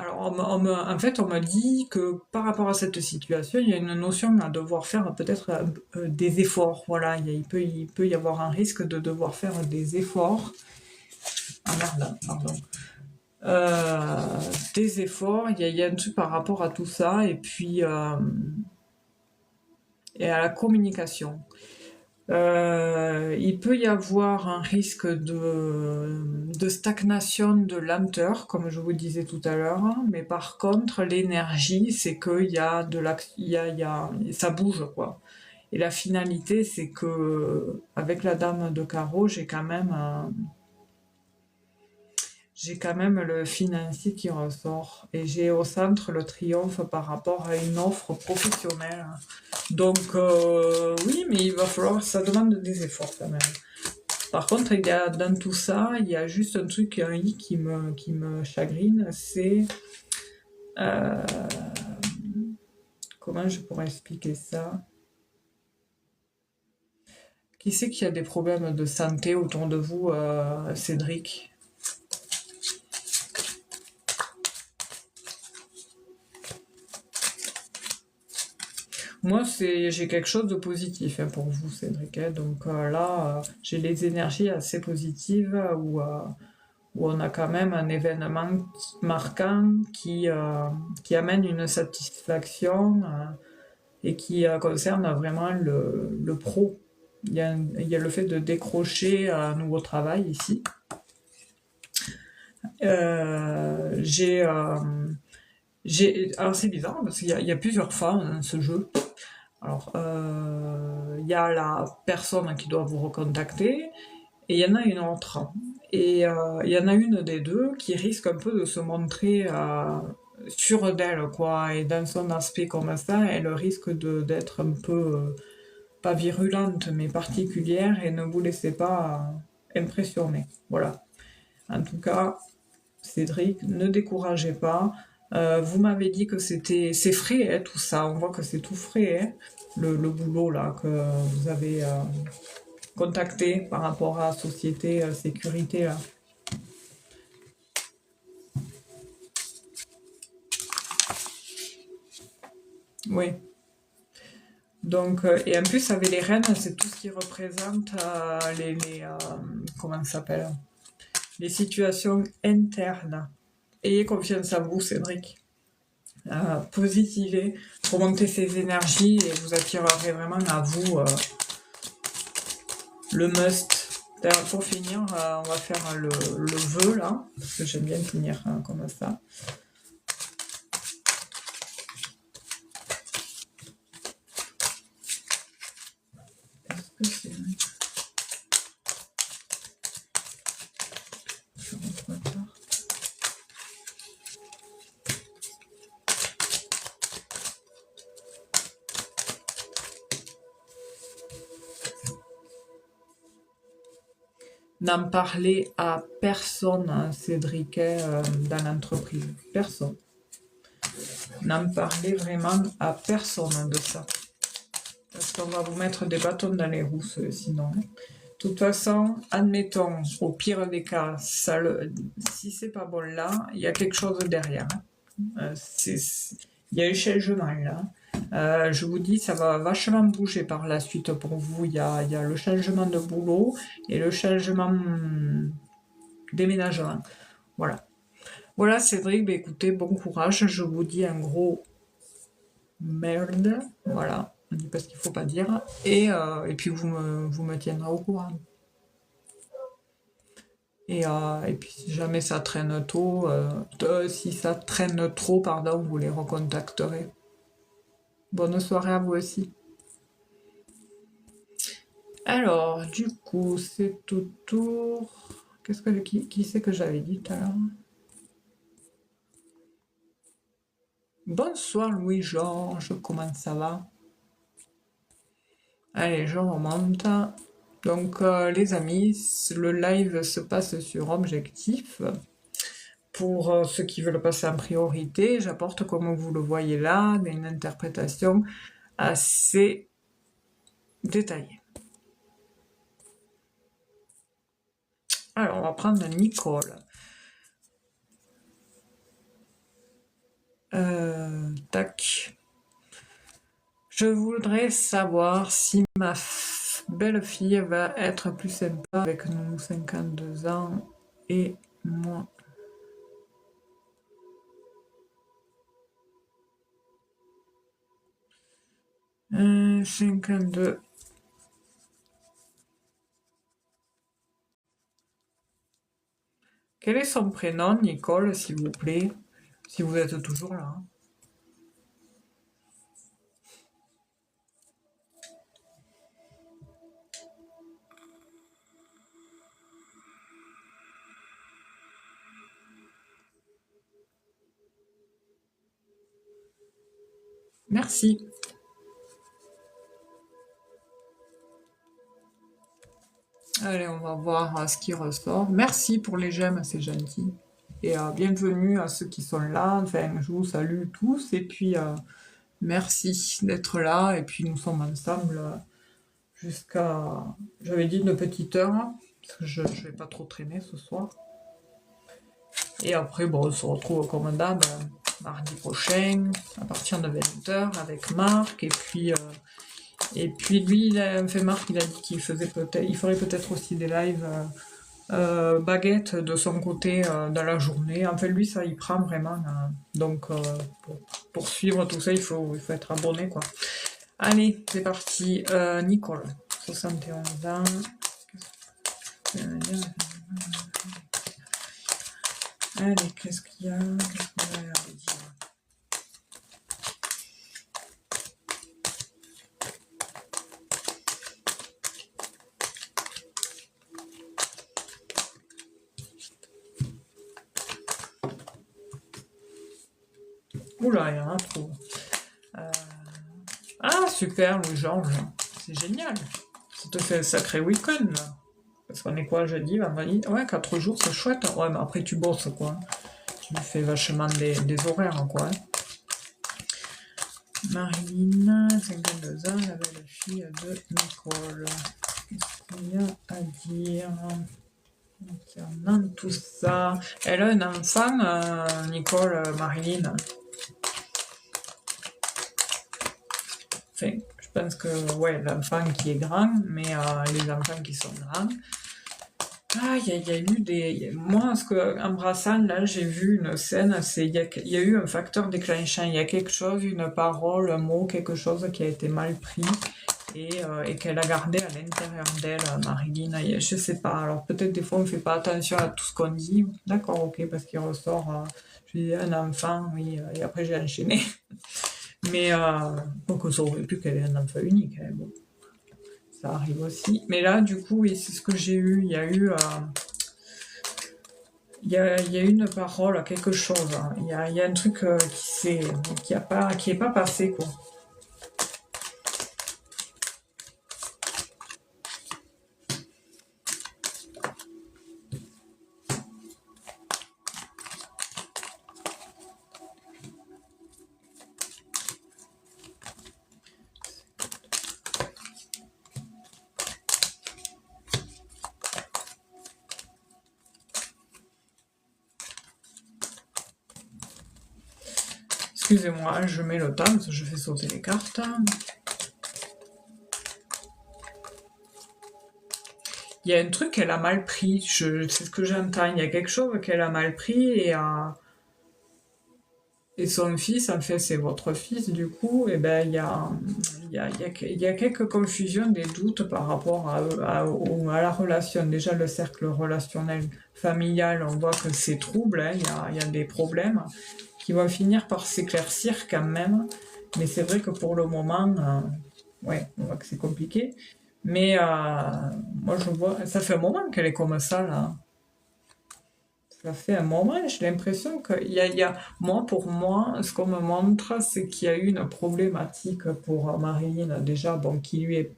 Alors, en fait, on m'a dit que par rapport à cette situation, il y a une notion à devoir faire peut-être des efforts. Voilà, il peut y avoir un risque de devoir faire des efforts. Ah merde, pardon. Des efforts, il y a un truc par rapport à tout ça, et puis et à la communication. Il peut y avoir un risque de stagnation, de lenteur, comme je vous disais tout à l'heure, mais par contre, l'énergie, c'est qu'il y a de l'action, ça bouge, quoi. Et la finalité, c'est que, avec la dame de carreau, j'ai quand même le financier qui ressort. Et j'ai au centre le triomphe par rapport à une offre professionnelle. Donc, oui, mais il va falloir, ça demande des efforts quand même. Par contre, il y a, dans tout ça, il y a juste un truc, un i qui me chagrine, c'est, euh, comment je pourrais expliquer ça? Qui c'est qui a des problèmes de santé autour de vous, Cédric? Moi, j'ai quelque chose de positif, hein, pour vous, Cédric, hein. Donc là, j'ai les énergies assez positives où on a quand même un événement marquant qui amène une satisfaction et qui concerne vraiment le pro. Il y a le fait de décrocher un nouveau travail ici. J'ai alors c'est bizarre parce il y a plusieurs femmes dans ce jeu. Alors, il y a la personne qui doit vous recontacter, et il y en a une autre. Et il y en a une des deux qui risque un peu de se montrer sûre d'elle, quoi. Et dans son aspect comme ça, elle risque d'être un peu, pas virulente, mais particulière, et ne vous laissez pas impressionner. Voilà. En tout cas, Cédric, ne découragez pas. Vous m'avez dit que c'est frais, hein, tout ça. On voit que c'est tout frais, hein, le boulot là que vous avez contacté par rapport à Société Sécurité là. Oui. Donc, et en plus, avec les reines, c'est tout ce qui représente comment ça s'appelle? Les situations internes. Ayez confiance en vous, Cédric. Positivez, remontez ces énergies et vous attirerez vraiment à vous le must. D'ailleurs, pour finir, on va faire le vœu là, parce que j'aime bien finir comme ça. Est-ce que c'est vrai? Je rentre tard. N'en parler à personne, hein, Cédric, dans l'entreprise. Personne. N'en parler vraiment à personne de ça. Parce qu'on va vous mettre des bâtons dans les roues, sinon. De toute façon, admettons, au pire des cas, si c'est pas bon là, il y a quelque chose derrière. Il y a un changement là. Je vous dis, ça va vachement bouger par la suite pour vous. Il y a le changement de boulot et le changement déménagement. Voilà. Voilà, Cédric, bah, écoutez, bon courage. Je vous dis un gros merde. Voilà. On dit pas ce qu'il faut pas dire. Et puis vous me tiendrez au courant. Et puis si jamais ça traîne tôt, si ça traîne trop, pardon, vous les recontacterez. Bonne soirée à vous aussi. Alors, du coup, c'est tout tour. Qui c'est que j'avais dit tout à l'heure? Bonsoir Louis-Georges, comment ça va? Allez, je remonte. Donc, les amis, le live se passe sur Objectif. Pour ceux qui veulent passer en priorité, j'apporte, comme vous le voyez là, une interprétation assez détaillée. Alors, on va prendre Nicole. Tac. Je voudrais savoir si ma belle-fille va être plus sympa avec nous, 52 ans, et moi. 52. Quel est son prénom, Nicole, s'il vous plaît? Si vous êtes toujours là. Merci. Allez, on va voir ce qui ressort. Merci pour les j'aime, c'est gentil. Et bienvenue à ceux qui sont là. Enfin, je vous salue tous. Et puis, merci d'être là. Et puis, nous sommes ensemble jusqu'à, j'avais dit une petite heure, hein, parce que je vais pas trop traîner ce soir. Et après, bon, on se retrouve comme d'hab mardi prochain, à partir de 20h, avec Marc. Et puis lui, Marc, il a dit qu'il ferait peut-être aussi des lives baguette de son côté dans la journée. En fait, lui, ça, il prend vraiment. Donc, pour suivre tout ça, il faut être abonné, quoi. Allez, c'est parti. Nicole, 71 ans. Allez, qu'est-ce qu'il y a? Oula, il y en a trop. Ah, super, Louis-Georges. C'est génial. Ça te fait un sacré week-end, là. Parce qu'on est quoi, jeudi, vendredi? Ouais, 4 jours, c'est chouette. Ouais, mais après, tu bosses, quoi. Tu fais vachement des horaires, quoi. Marilyn, 52 ans, la belle fille de Nicole. Qu'est-ce qu'il y a à dire concernant tout ça? Elle a un enfant, Nicole, Marilyn. Enfin, je pense que, ouais, l'enfant qui est grand, mais les enfants qui sont grands. Ah, il y a eu des... Moi, en brassant, là, j'ai vu une scène, il y a eu un facteur déclenchant. Il y a quelque chose, une parole, un mot, quelque chose qui a été mal pris et qu'elle a gardé à l'intérieur d'elle, Marilyn. Je sais pas. Alors, peut-être des fois, on ne fait pas attention à tout ce qu'on dit. D'accord, ok, parce qu'il ressort, je dis un enfant, oui, et après j'ai enchaîné. Mais, donc, ça aurait pu qu'elle ait un enfant unique, hein, bon. Ça arrive aussi. Mais là, du coup, oui, c'est ce que j'ai eu. Il y a eu... il y a une parole, quelque chose. Hein. Il y a un truc qui est pas passé, quoi. Excusez-moi, je mets le temps parce que je fais sauter les cartes. Il y a un truc qu'elle a mal pris, c'est ce que j'entends. Il y a quelque chose qu'elle a mal pris et son fils, en fait, c'est votre fils, du coup, et ben il y a quelques confusions, des doutes par rapport à la relation. Déjà, le cercle relationnel familial, on voit que c'est trouble, hein, il y a des problèmes qui vont finir par s'éclaircir quand même. Mais c'est vrai que pour le moment, ouais, on voit que c'est compliqué. Mais moi, je vois, ça fait un moment qu'elle est comme ça, là. Ça fait un moment, j'ai l'impression moi, pour moi, ce qu'on me montre, c'est qu'il y a eu une problématique pour Marilyn, déjà, bon, qui lui est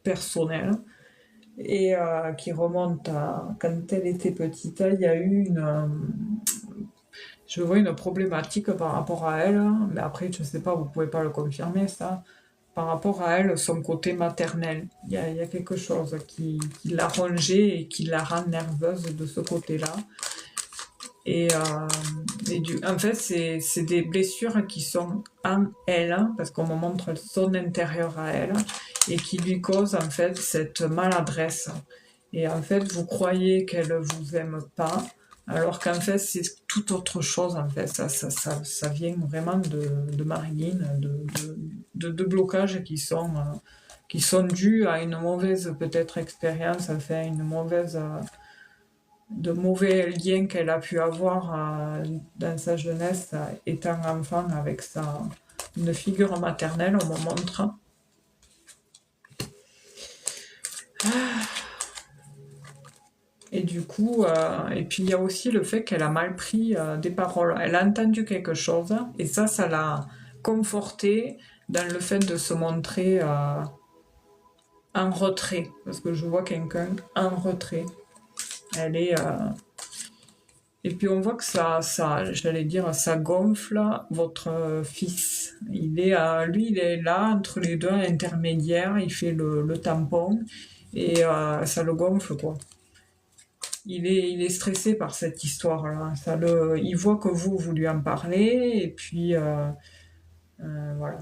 personnelle, et qui remonte à quand elle était petite. Il y a eu je vois une problématique par rapport à elle, mais après, je sais pas, vous pouvez pas le confirmer, ça. Par rapport à elle, son côté maternel. Il y a quelque chose qui l'a rongée et qui la rend nerveuse de ce côté-là. Et En fait, c'est des blessures qui sont en elle, hein, parce qu'on me montre son intérieur à elle, et qui lui causent en fait cette maladresse. Et en fait, vous croyez qu'elle vous aime pas, alors qu'en fait, c'est tout autre chose. En fait, ça vient vraiment de Marilyn, de blocages qui sont dus à une mauvaise peut-être expérience, enfin une mauvaise de mauvais liens qu'elle a pu avoir dans sa jeunesse, étant enfant avec une figure maternelle, on me montre. Et du coup, et puis il y a aussi le fait qu'elle a mal pris des paroles. Elle a entendu quelque chose, et ça l'a confortée dans le fait de se montrer en retrait. Parce que je vois quelqu'un en retrait. Elle est. Et puis on voit que j'allais dire, ça gonfle votre fils. Lui, il est là entre les deux, intermédiaire. Il fait le tampon et ça le gonfle, quoi. Il est stressé par cette histoire-là. Il voit que vous lui en parlez et puis voilà.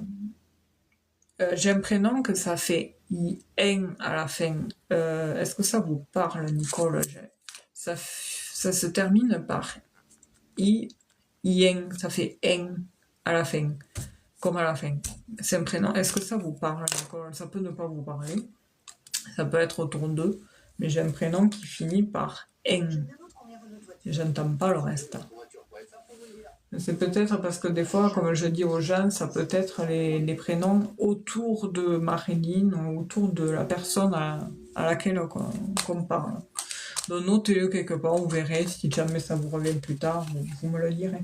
J'ai un prénom que ça fait I-N à la fin. Est-ce que ça vous parle, Nicole? Ça se termine par I-N, ça fait N à la fin, comme à la fin. C'est un prénom. Est-ce que ça vous parle, Nicole? Ça peut ne pas vous parler. Ça peut être autour d'eux, mais j'ai un prénom qui finit par N. Et j'entends pas le reste. C'est peut-être parce que des fois, comme je dis aux gens, ça peut être les prénoms autour de Marilyn ou autour de la personne à laquelle qu'on parle. Donc notez-le quelque part, vous verrez, si jamais ça vous revient plus tard, vous me le direz.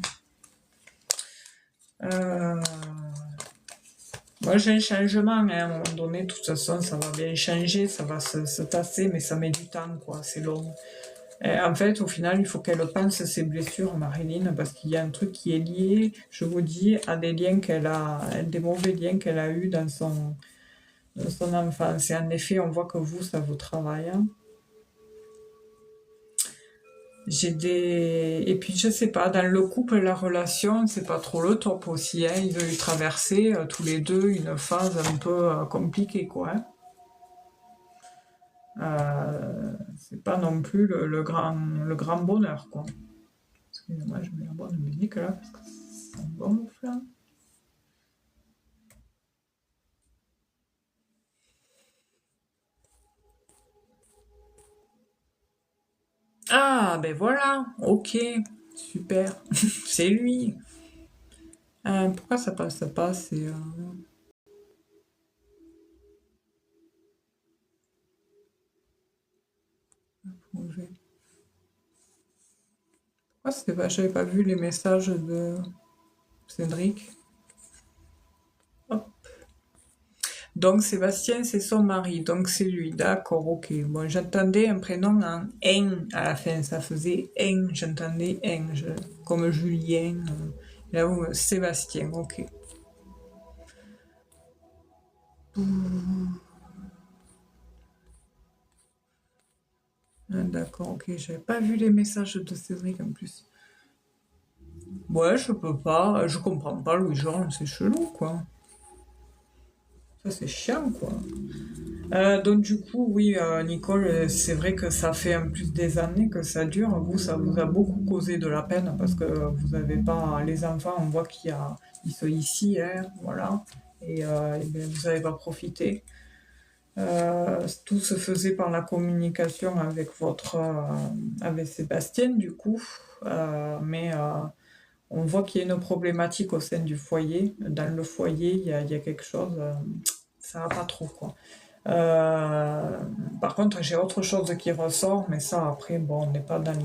Moi j'ai un changement, hein, à un moment donné, de toute façon ça va bien changer, ça va se tasser, mais ça met du temps, quoi, c'est long. Et en fait, au final, il faut qu'elle pense ses blessures, Marilyn, parce qu'il y a un truc qui est lié, je vous dis, à des liens des mauvais liens qu'elle a eus dans son enfance. Et en effet, on voit que vous, ça vous travaille. Hein. Et puis, je sais pas, dans le couple et la relation, c'est pas trop le top aussi. Hein. Ils ont eu traversé tous les deux une phase un peu compliquée, quoi. Hein. C'est pas non plus le grand bonheur, quoi. Excusez-moi, je mets la bonne musique là, parce que ça gonfle. Ah, ben voilà, ok, super, c'est lui. Pourquoi ça passe pas? C'est. Pourquoi c'était pas. J'avais pas vu les messages de Cédric. Hop. Donc Sébastien, c'est son mari, donc c'est lui, d'accord, ok. Bon, j'entendais un prénom en N à la fin, ça faisait N, j'entendais N, comme Julien. Là, Sébastien, ok. Ah, d'accord, ok, j'avais pas vu les messages de Cédric en plus. Ouais, je peux pas, je comprends pas Louis-Jean, c'est chelou, quoi. Ça, c'est chiant, quoi. Donc, du coup, oui, Nicole, c'est vrai que ça fait en plus des années que ça dure. Vous, ça vous a beaucoup causé de la peine parce que vous avez pas. Les enfants, on voit ils sont ici, hein, voilà. Et bien, vous n'avez pas profité. Tout se faisait par la communication avec avec Sébastien, du coup. Mais on voit qu'il y a une problématique au sein du foyer. Dans le foyer, il y a quelque chose, ça va pas trop, quoi. Par contre, j'ai autre chose qui ressort, mais ça, après, bon, on n'est pas dans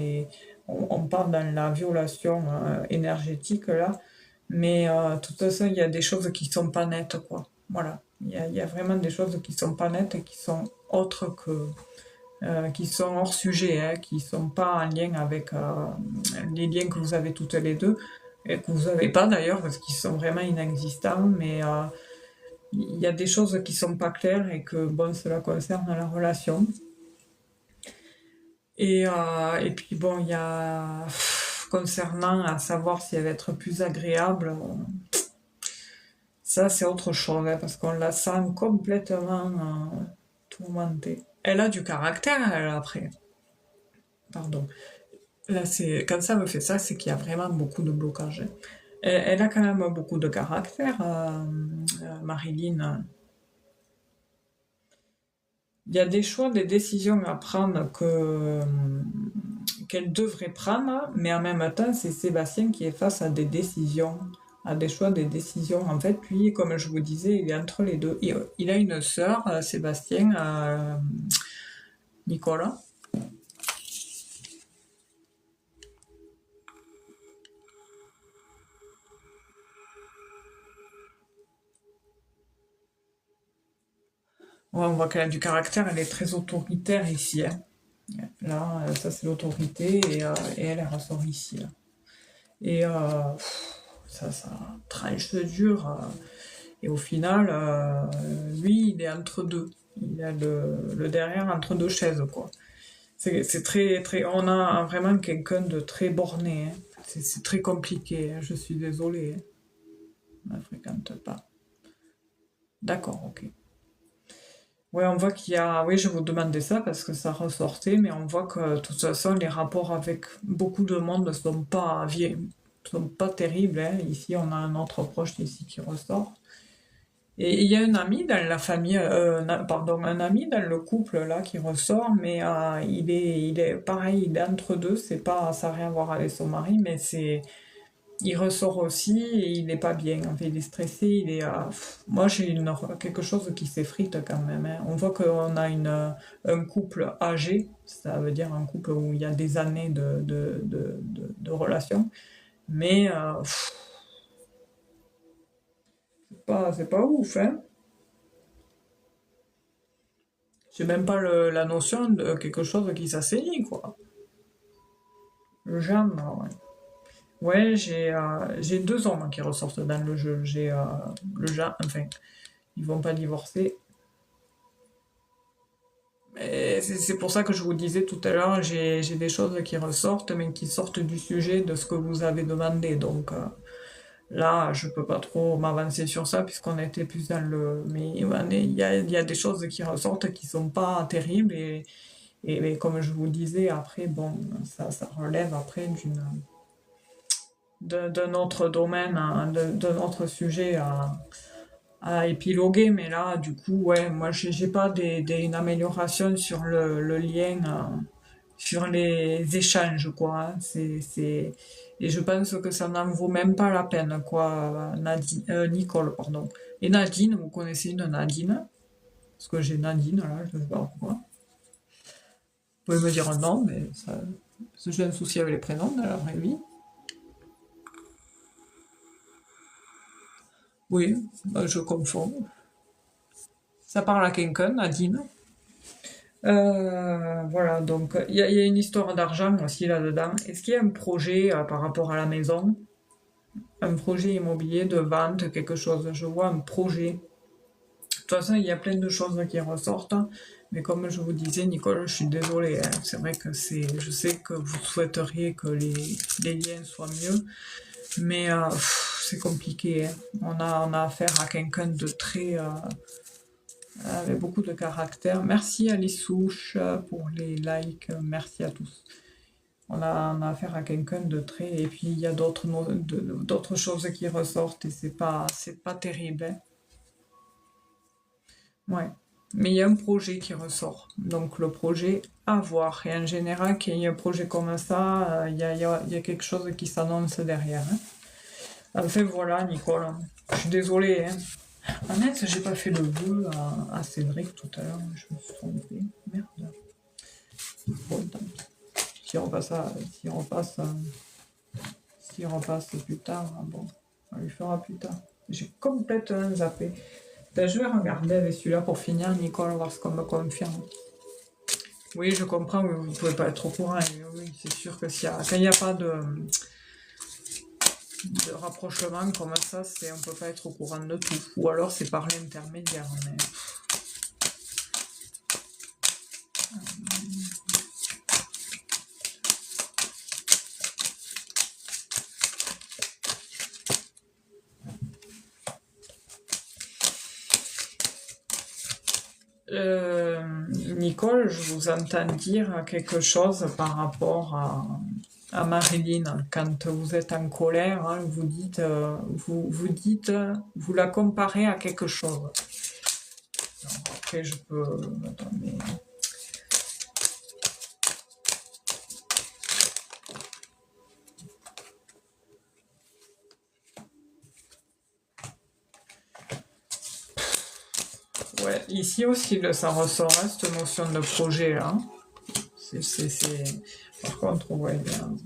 on part dans la violation énergétique, là. Mais de toute façon, il y a des choses qui sont pas nettes, quoi. Voilà. Il y a vraiment des choses qui sont pas nettes et qui sont autres que qui sont hors sujet, hein, qui sont pas en lien avec les liens que vous avez toutes les deux, et que vous n'avez pas d'ailleurs, parce qu'ils sont vraiment inexistants, mais il y a des choses qui sont pas claires et que, bon, cela concerne la relation. Et puis bon, il y a... concernant à savoir si elle va être plus agréable, ça c'est autre chose, hein, parce qu'on la sent complètement tourmentée. Elle a du caractère, elle, après. Pardon. Là, c'est quand ça me fait ça, c'est qu'il y a vraiment beaucoup de blocage, hein. Elle a quand même beaucoup de caractère, Marilyn. Il y a des choix, des décisions à prendre qu'elle devrait prendre, mais en même temps, c'est Sébastien qui est face à des décisions, à des choix, des décisions. En fait, lui, comme je vous disais, il est entre les deux. Il a une sœur, Sébastien, Nicolas. Ouais, on voit qu'elle a du caractère, elle est très autoritaire ici, hein. Là, ça c'est l'autorité et elle ressort ici, là. Et ça tranche dur. Et au final, lui, il est entre deux. Il a le derrière entre deux chaises, quoi. C'est très, très. On a vraiment quelqu'un de très borné, hein. C'est très compliqué, hein. Je suis désolée, hein. On ne fréquente pas. D'accord, ok. Ouais, on voit qu'il y a. Oui, je vous demandais ça parce que ça ressortait, mais on voit que de toute façon, les rapports avec beaucoup de monde ne sont pas terribles, hein. Ici, on a un autre proche ici qui ressort. Et il y a un ami dans la famille, pardon, un ami dans le couple là qui ressort, mais il est pareil, il est entre deux. C'est pas, ça n'a rien à voir avec son mari, mais il ressort aussi et il n'est pas bien. En fait, il est stressé, moi, j'ai quelque chose qui s'effrite quand même, hein. On voit qu'on a un couple âgé, ça veut dire un couple où il y a des années de relation, mais c'est pas ouf, hein. J'ai même pas la notion de quelque chose qui s'assainit, quoi. Jamais, ouais. Ouais, j'ai deux hommes qui ressortent dans le jeu. J'ai le Jean, enfin, ils vont pas divorcer. Mais c'est pour ça que je vous disais tout à l'heure, j'ai des choses qui ressortent, mais qui sortent du sujet de ce que vous avez demandé. Donc là, je peux pas trop m'avancer sur ça, puisqu'on était plus dans le. Mais il y a des choses qui ressortent qui sont pas terribles, et comme je vous disais, après, bon, ça relève après d'un autre domaine, hein, d'un autre sujet à épiloguer, mais là, du coup, ouais, moi, j'ai pas une amélioration sur le lien, sur les échanges, quoi, hein. Et je pense que ça n'en vaut même pas la peine, quoi, Nicole, pardon. Et Nadine, vous connaissez une Nadine? Parce que j'ai Nadine, là, je sais pas pourquoi. Vous pouvez me dire non, mais ça, parce que j'ai un souci avec les prénoms dans la vraie vie. Oui, bah, je confonds. Ça parle à quelqu'un, Nadine. Voilà, donc il y a une histoire d'argent aussi là-dedans. Est-ce qu'il y a un projet par rapport à la maison? Un projet immobilier de vente, quelque chose? Je vois un projet. De toute façon, il y a plein de choses qui ressortent, hein. Mais comme je vous disais, Nicole, je suis désolée, hein. C'est vrai que je sais que vous souhaiteriez que les liens soient mieux, mais c'est compliqué, hein. On a affaire à quelqu'un de très, avec beaucoup de caractère. Merci Alice Souche pour les likes, merci à tous. On a affaire à quelqu'un de très. Et puis il y a d'autres choses qui ressortent et c'est pas terrible, hein. Ouais. Mais il y a un projet qui ressort. Donc le projet à voir. Et en général, qu'il y ait un projet comme ça, il y a quelque chose qui s'annonce derrière, hein. Enfin voilà, Nicole. Je suis désolée, hein. En net, j'ai pas fait le vœu à Cédric tout à l'heure, je me suis trompée. Merde. Bon, tant pis. Si on passe, si on repasse plus tard, bon, on lui fera plus tard. J'ai complètement zappé. Ben, je vais regarder avec celui-là pour finir, Nicole, voir ce qu'on me confirme. Oui, je comprends, oui, vous ne pouvez pas être au courant. Oui, c'est sûr que quand il n'y a pas de rapprochement comme ça, on ne peut pas être au courant de tout. Ou alors c'est par l'intermédiaire. Mais... Nicole, je vous entends dire quelque chose par rapport à Marilyn. Quand vous êtes en colère, hein, vous dites, vous la comparez à quelque chose. Alors, après, je peux. Attendez. Ouais, ici aussi, ça ressort, hein, cette notion de projet là. Par contre, ouais, bien.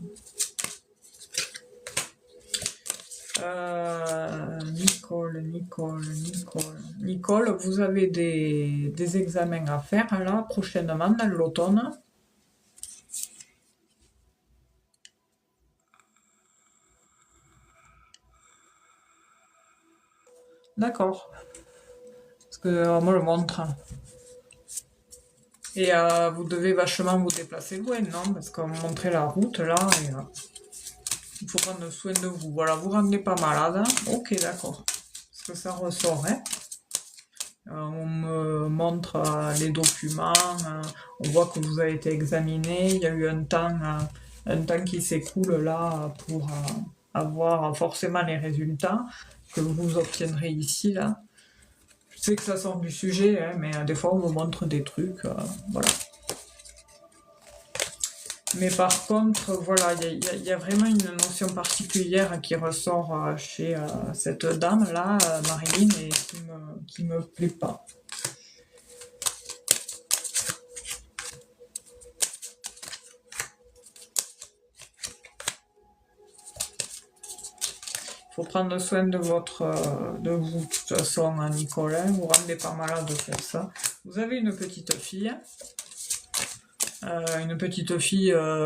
Nicole, vous avez des examens à faire là prochainement dans l'automne. D'accord. Parce que on me le montre. Et vous devez vachement vous déplacer loin, non? Parce qu'on me montrait la route là, et il faut prendre soin de vous. Voilà, vous rendez pas malade, hein. Ok, d'accord. Parce que ça ressort, hein. On me montre les documents, on voit que vous avez été examiné, il y a eu un temps qui s'écoule là pour avoir forcément les résultats que vous obtiendrez ici là. Je sais que ça sort du sujet, hein, mais des fois on me montre des trucs, voilà. Mais par contre, voilà, il y a vraiment une notion particulière qui ressort chez cette dame-là, Marilyn, et qui me plaît pas. Faut prendre soin de vous, de toute façon, hein, Nicolas, vous rendez pas malade de faire ça. Vous avez une petite fille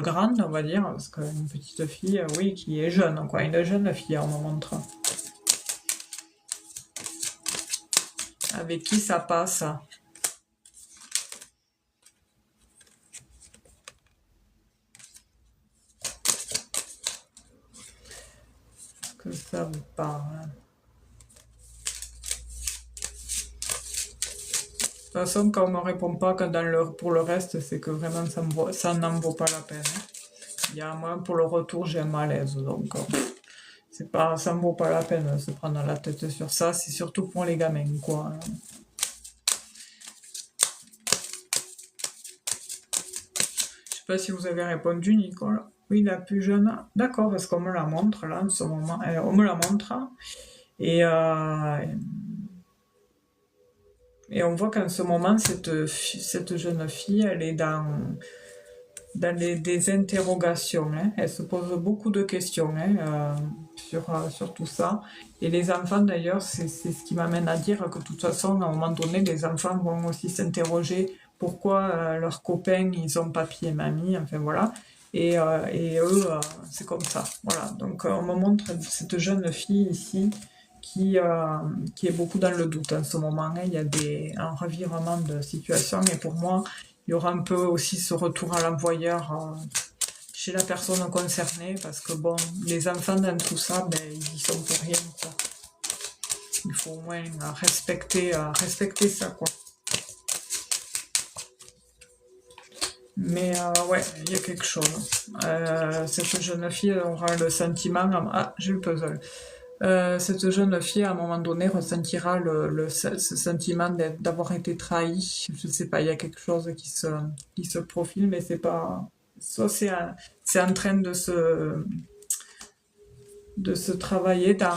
grande, on va dire, parce qu'une petite fille, oui, qui est jeune, quoi, une jeune fille, on me montre. Avec qui ça passe? Que ça vous parle. De toute façon, quand on me répond pas pour le reste, c'est que vraiment ça n'en vaut pas la peine, hein. Il y a moi pour le retour, j'ai un malaise, donc c'est pas, ça ne vaut pas la peine de se prendre la tête sur ça. C'est surtout pour les gamins, quoi. Je sais pas si vous avez répondu, Nicole. Oui, la plus jeune. D'accord, parce qu'on me la montre là en ce moment. On me la montre et et on voit qu'en ce moment cette jeune fille, elle est dans des interrogations, hein. Elle se pose beaucoup de questions, hein, sur tout ça. Et les enfants, d'ailleurs, c'est ce qui m'amène à dire que de toute façon, à un moment donné, les enfants vont aussi s'interroger pourquoi leurs copains, ils ont papi et mamie, enfin voilà. Et eux, c'est comme ça. Voilà. Donc, on me montre cette jeune fille ici qui est beaucoup dans le doute en ce moment, hein. Il y a un revirement de situation. Et pour moi, il y aura un peu aussi ce retour à l'employeur chez la personne concernée, parce que bon, les enfants dans tout ça, ben, ils y sont pour rien, quoi. Il faut au moins respecter ça, quoi. Mais ouais, il y a quelque chose. Cette jeune fille aura le sentiment... Ah, j'ai le puzzle. Cette jeune fille, à un moment donné, ressentira ce sentiment d'avoir été trahie. Je sais pas, il y a quelque chose qui se profile, mais c'est pas... Ça, c'est en train de se travailler dans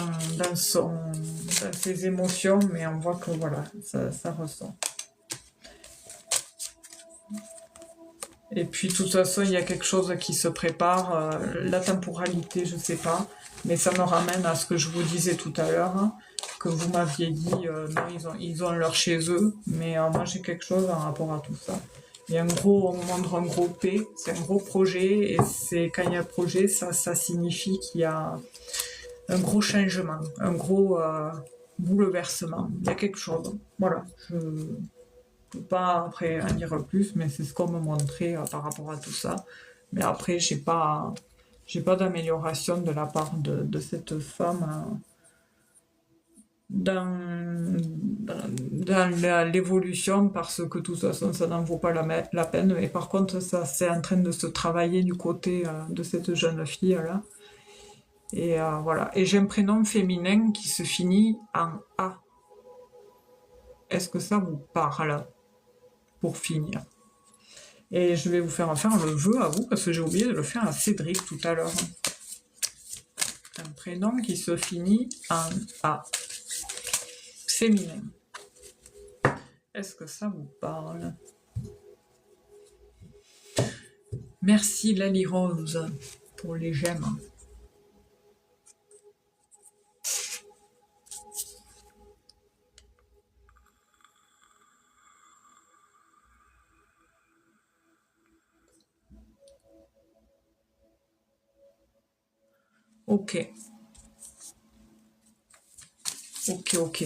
ses émotions, mais on voit que voilà, ça ressent. Et puis, de toute façon, il y a quelque chose qui se prépare. La temporalité, je sais pas. Mais ça me ramène à ce que je vous disais tout à l'heure, hein, que vous m'aviez dit, non, ils ont leur chez eux. Mais moi, j'ai quelque chose en rapport à tout ça. Il y a on montre un gros P, c'est un gros projet. Et quand il y a un projet, ça signifie qu'il y a un gros changement, un gros bouleversement. Il y a quelque chose. Voilà. Je peux pas après en dire plus, mais c'est ce qu'on me montrait par rapport à tout ça. Mais après, j'ai pas d'amélioration de la part de cette femme. dans l'évolution parce que de toute façon ça n'en vaut pas la peine. Et par contre ça c'est en train de se travailler du côté de cette jeune fille là. Et voilà. Et j'ai un prénom féminin qui se finit en A. Est-ce que ça vous parle pour finir? Et je vais vous faire le vœu à vous parce que j'ai oublié de le faire à Cédric tout à l'heure. Un prénom qui se finit en A. Féminin. Est-ce que ça vous parle? Merci Lali Rose pour les gemmes. Ok. Ok.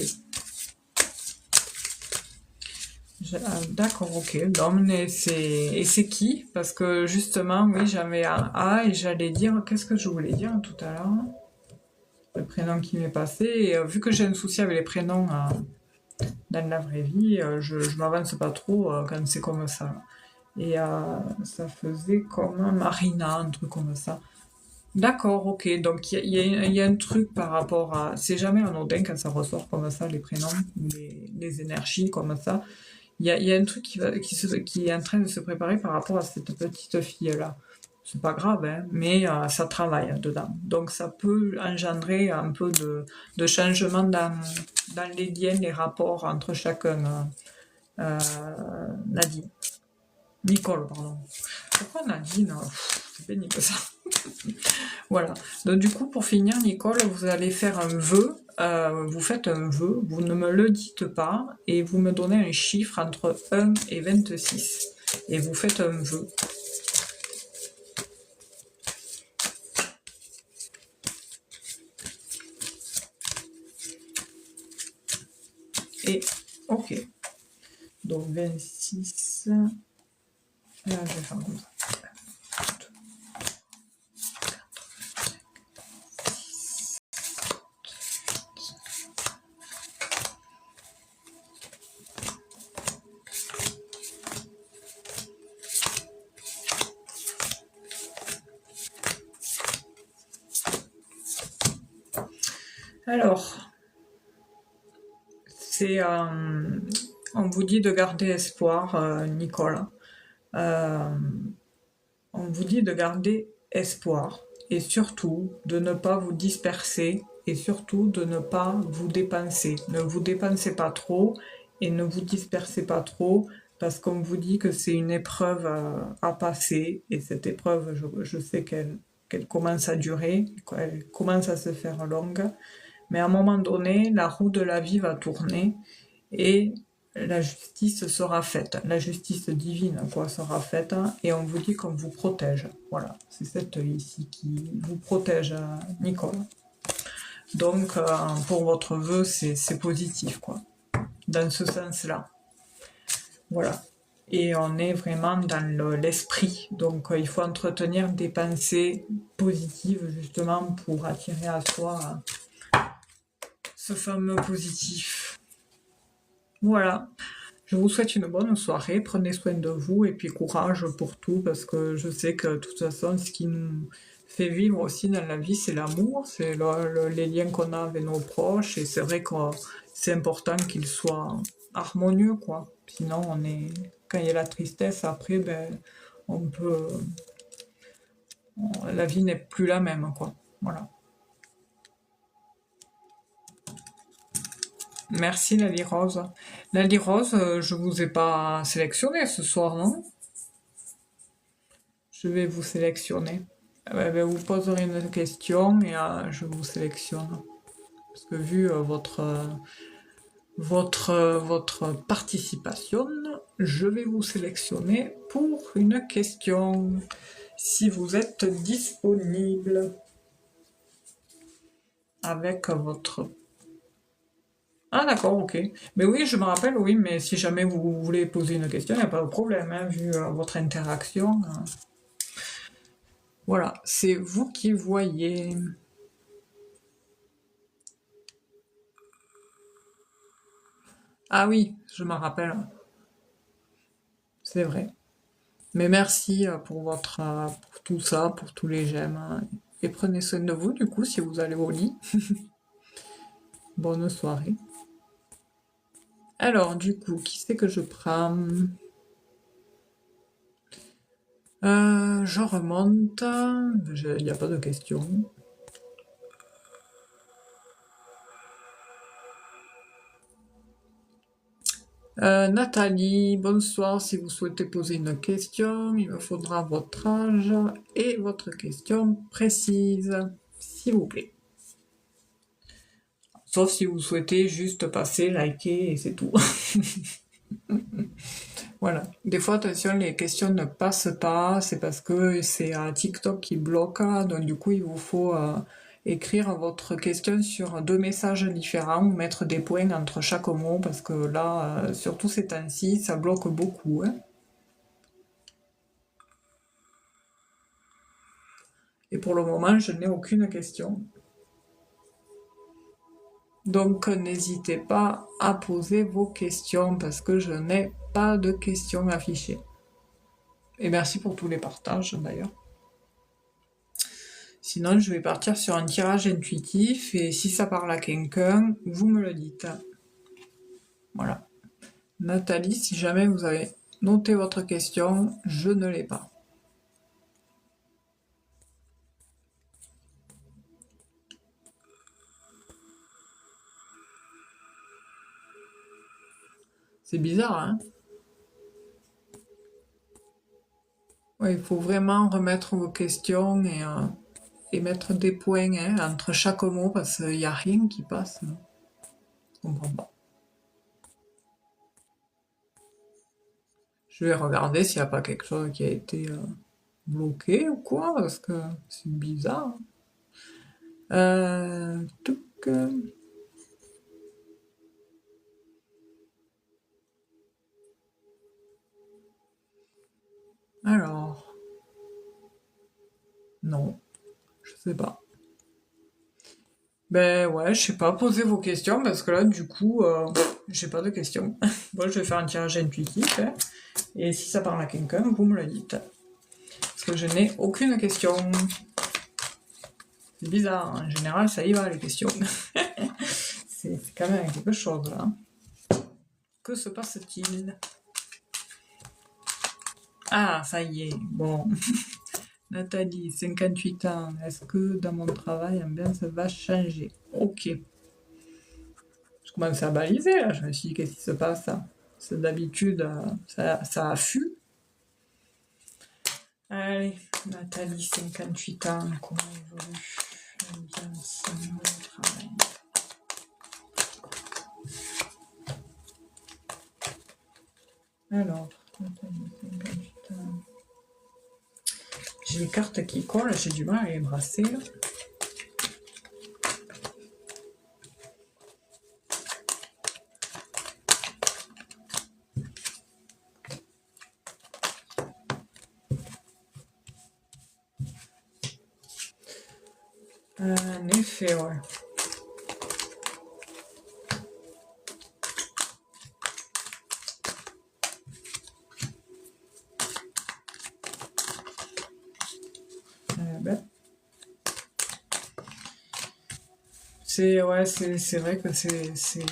D'accord, ok. Non, mais c'est qui? Parce que justement, oui, j'avais un A et j'allais dire, qu'est-ce que je voulais dire tout à l'heure? Le prénom qui m'est passé. Et vu que j'ai un souci avec les prénoms dans la vraie vie, je m'avance pas trop quand c'est comme ça. Et ça faisait comme Marina, un truc comme ça. D'accord, ok. Donc il y a un truc par rapport à... C'est jamais anodin quand ça ressort comme ça, les prénoms, les énergies comme ça. Il y a un truc qui est en train de se préparer par rapport à cette petite fille-là. C'est pas grave, hein, mais ça travaille dedans. Donc ça peut engendrer un peu de changement dans les liens, les rapports entre chacun. Nadine. Nicole, pardon. Pourquoi Nadine? C'est pénible ça. Voilà. Donc du coup, pour finir, Nicole, vous allez faire un vœu. Vous faites un vœu, vous ne me le dites pas, et vous me donnez un chiffre entre 1 et 26. Et vous faites un vœu. Et ok. Donc 26. Là, je vais faire comme ça. Alors, c'est on vous dit de garder espoir, Nicole. On vous dit de garder espoir et surtout de ne pas vous disperser et surtout de ne pas vous dépenser. Ne vous dépensez pas trop et ne vous dispersez pas trop parce qu'on vous dit que c'est une épreuve à passer et cette épreuve, je sais qu'elle commence à durer, qu'elle commence à se faire longue, mais à un moment donné, la roue de la vie va tourner et la justice sera faite, la justice divine quoi sera faite, et on vous dit qu'on vous protège. Voilà, c'est cette ici qui vous protège, Nicole. Donc pour votre vœu, c'est positif quoi, dans ce sens-là. Voilà. Et on est vraiment dans l'esprit, donc il faut entretenir des pensées positives justement pour attirer à soi ce fameux positif. Voilà. Je vous souhaite une bonne soirée, prenez soin de vous et puis courage pour tout parce que je sais que de toute façon ce qui nous fait vivre aussi dans la vie c'est l'amour, c'est les liens qu'on a avec nos proches et c'est vrai que c'est important qu'ils soient harmonieux quoi. Sinon quand il y a la tristesse après on peut la vie n'est plus la même quoi. Voilà. Merci Lali Rose. Lali Rose, je vous ai pas sélectionné ce soir, non? Je vais vous sélectionner. Vous poserez une question et je vous sélectionne. Parce que vu votre participation, je vais vous sélectionner pour une question. Si vous êtes disponible avec votre... Ah d'accord, ok. Mais oui, je me rappelle, oui, mais si jamais vous voulez poser une question, il n'y a pas de problème, hein, vu votre interaction. Voilà, c'est vous qui voyez. Ah oui, je m'en rappelle, c'est vrai. Mais merci pour tout ça, pour tous les j'aime, hein. Et prenez soin de vous, du coup, si vous allez au lit. Bonne soirée. Alors, du coup, qui c'est que je prends? Je remonte. Il n'y a pas de question. Nathalie, bonsoir. Si vous souhaitez poser une question, il me faudra votre âge et votre question précise, s'il vous plaît. Sauf si vous souhaitez juste passer, liker et c'est tout. Voilà. Des fois, attention, les questions ne passent pas, c'est parce que c'est TikTok qui bloque, donc du coup, il vous faut écrire votre question sur 2 messages différents ou mettre des points entre chaque mot, parce que là, surtout ces temps-ci, ça bloque beaucoup, hein. Et pour le moment, je n'ai aucune question. Donc, n'hésitez pas à poser vos questions, parce que je n'ai pas de questions affichées. Et merci pour tous les partages, d'ailleurs. Sinon, je vais partir sur un tirage intuitif et si ça parle à quelqu'un, vous me le dites. Voilà. Nathalie, si jamais vous avez noté votre question, je ne l'ai pas. C'est bizarre, hein? Ouais, il faut vraiment remettre vos questions et mettre des points, hein, entre chaque mot parce qu'il n'y a rien qui passe. Je comprends pas. Je vais regarder s'il n'y a pas quelque chose qui a été bloqué ou quoi, parce que c'est bizarre. Touc. Alors, non, je sais pas. Ben ouais, je sais pas, posez vos questions parce que là, du coup, j'ai pas de questions. Bon, je vais faire un tirage intuitif, hein, et si ça parle à quelqu'un, vous me le dites. Parce que je n'ai aucune question. C'est bizarre, en général, ça y va, les questions. C'est quand même quelque chose, là. Que se passe-t-il? Ah, ça y est, bon. Nathalie, 58 ans, est-ce que dans mon travail, l'ambiance va changer? Ok. Je commençais à baliser, là, je me suis dit, qu'est-ce qui se passe, là? C'est d'habitude, ça affût. Allez, Nathalie, 58 ans, comment évolue l'ambiance au travail? Alors, Nathalie, 58 ans. J'ai les cartes qui collent, j'ai du mal à les brasser, là. En effet, ouais. Ben, c'est vrai que c'est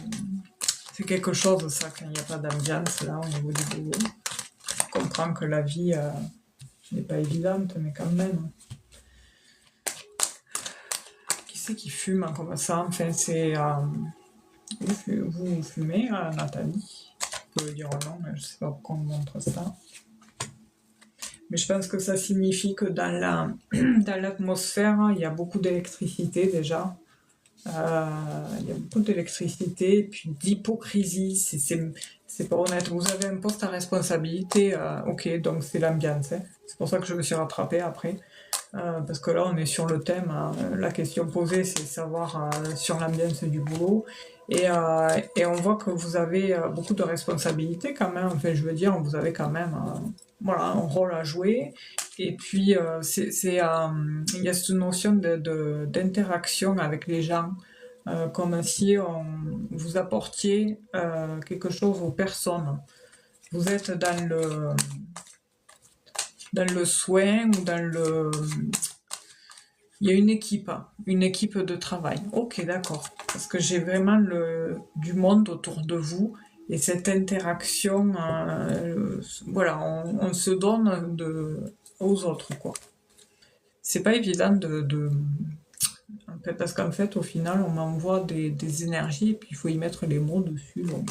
quelque chose, ça, quand il n'y a pas d'ambiance, là, au niveau du boulot. Je comprends que la vie n'est pas évidente, mais quand même. Qui c'est qui fume hein, comme ça? Enfin, c'est... vous fumez, Nathalie? Vous pouvez dire non, mais je sais pas pourquoi on montre ça. Mais je pense que ça signifie que dans l'atmosphère, il y a beaucoup d'électricité déjà. Il y a beaucoup d'électricité, puis d'hypocrisie, c'est pas honnête. Vous avez un poste à responsabilité, ok, donc c'est l'ambiance, hein. C'est pour ça que je me suis rattrapée après. Parce que là, on est sur le thème. La question posée, c'est savoir sur l'ambiance du boulot. Et on voit que vous avez beaucoup de responsabilités quand même. Enfin, je veux dire, vous avez quand même voilà, un rôle à jouer. Et puis, il y a cette notion d'interaction avec les gens. comme si vous apportiez quelque chose aux personnes. Vous êtes dans le soin ou dans le... Il y a une équipe de travail. Ok, d'accord. Parce que j'ai vraiment du monde autour de vous et cette interaction, voilà, on se donne aux autres, quoi. C'est pas évident parce qu'en fait, au final, on m'envoie des énergies et puis il faut y mettre les mots dessus. Donc,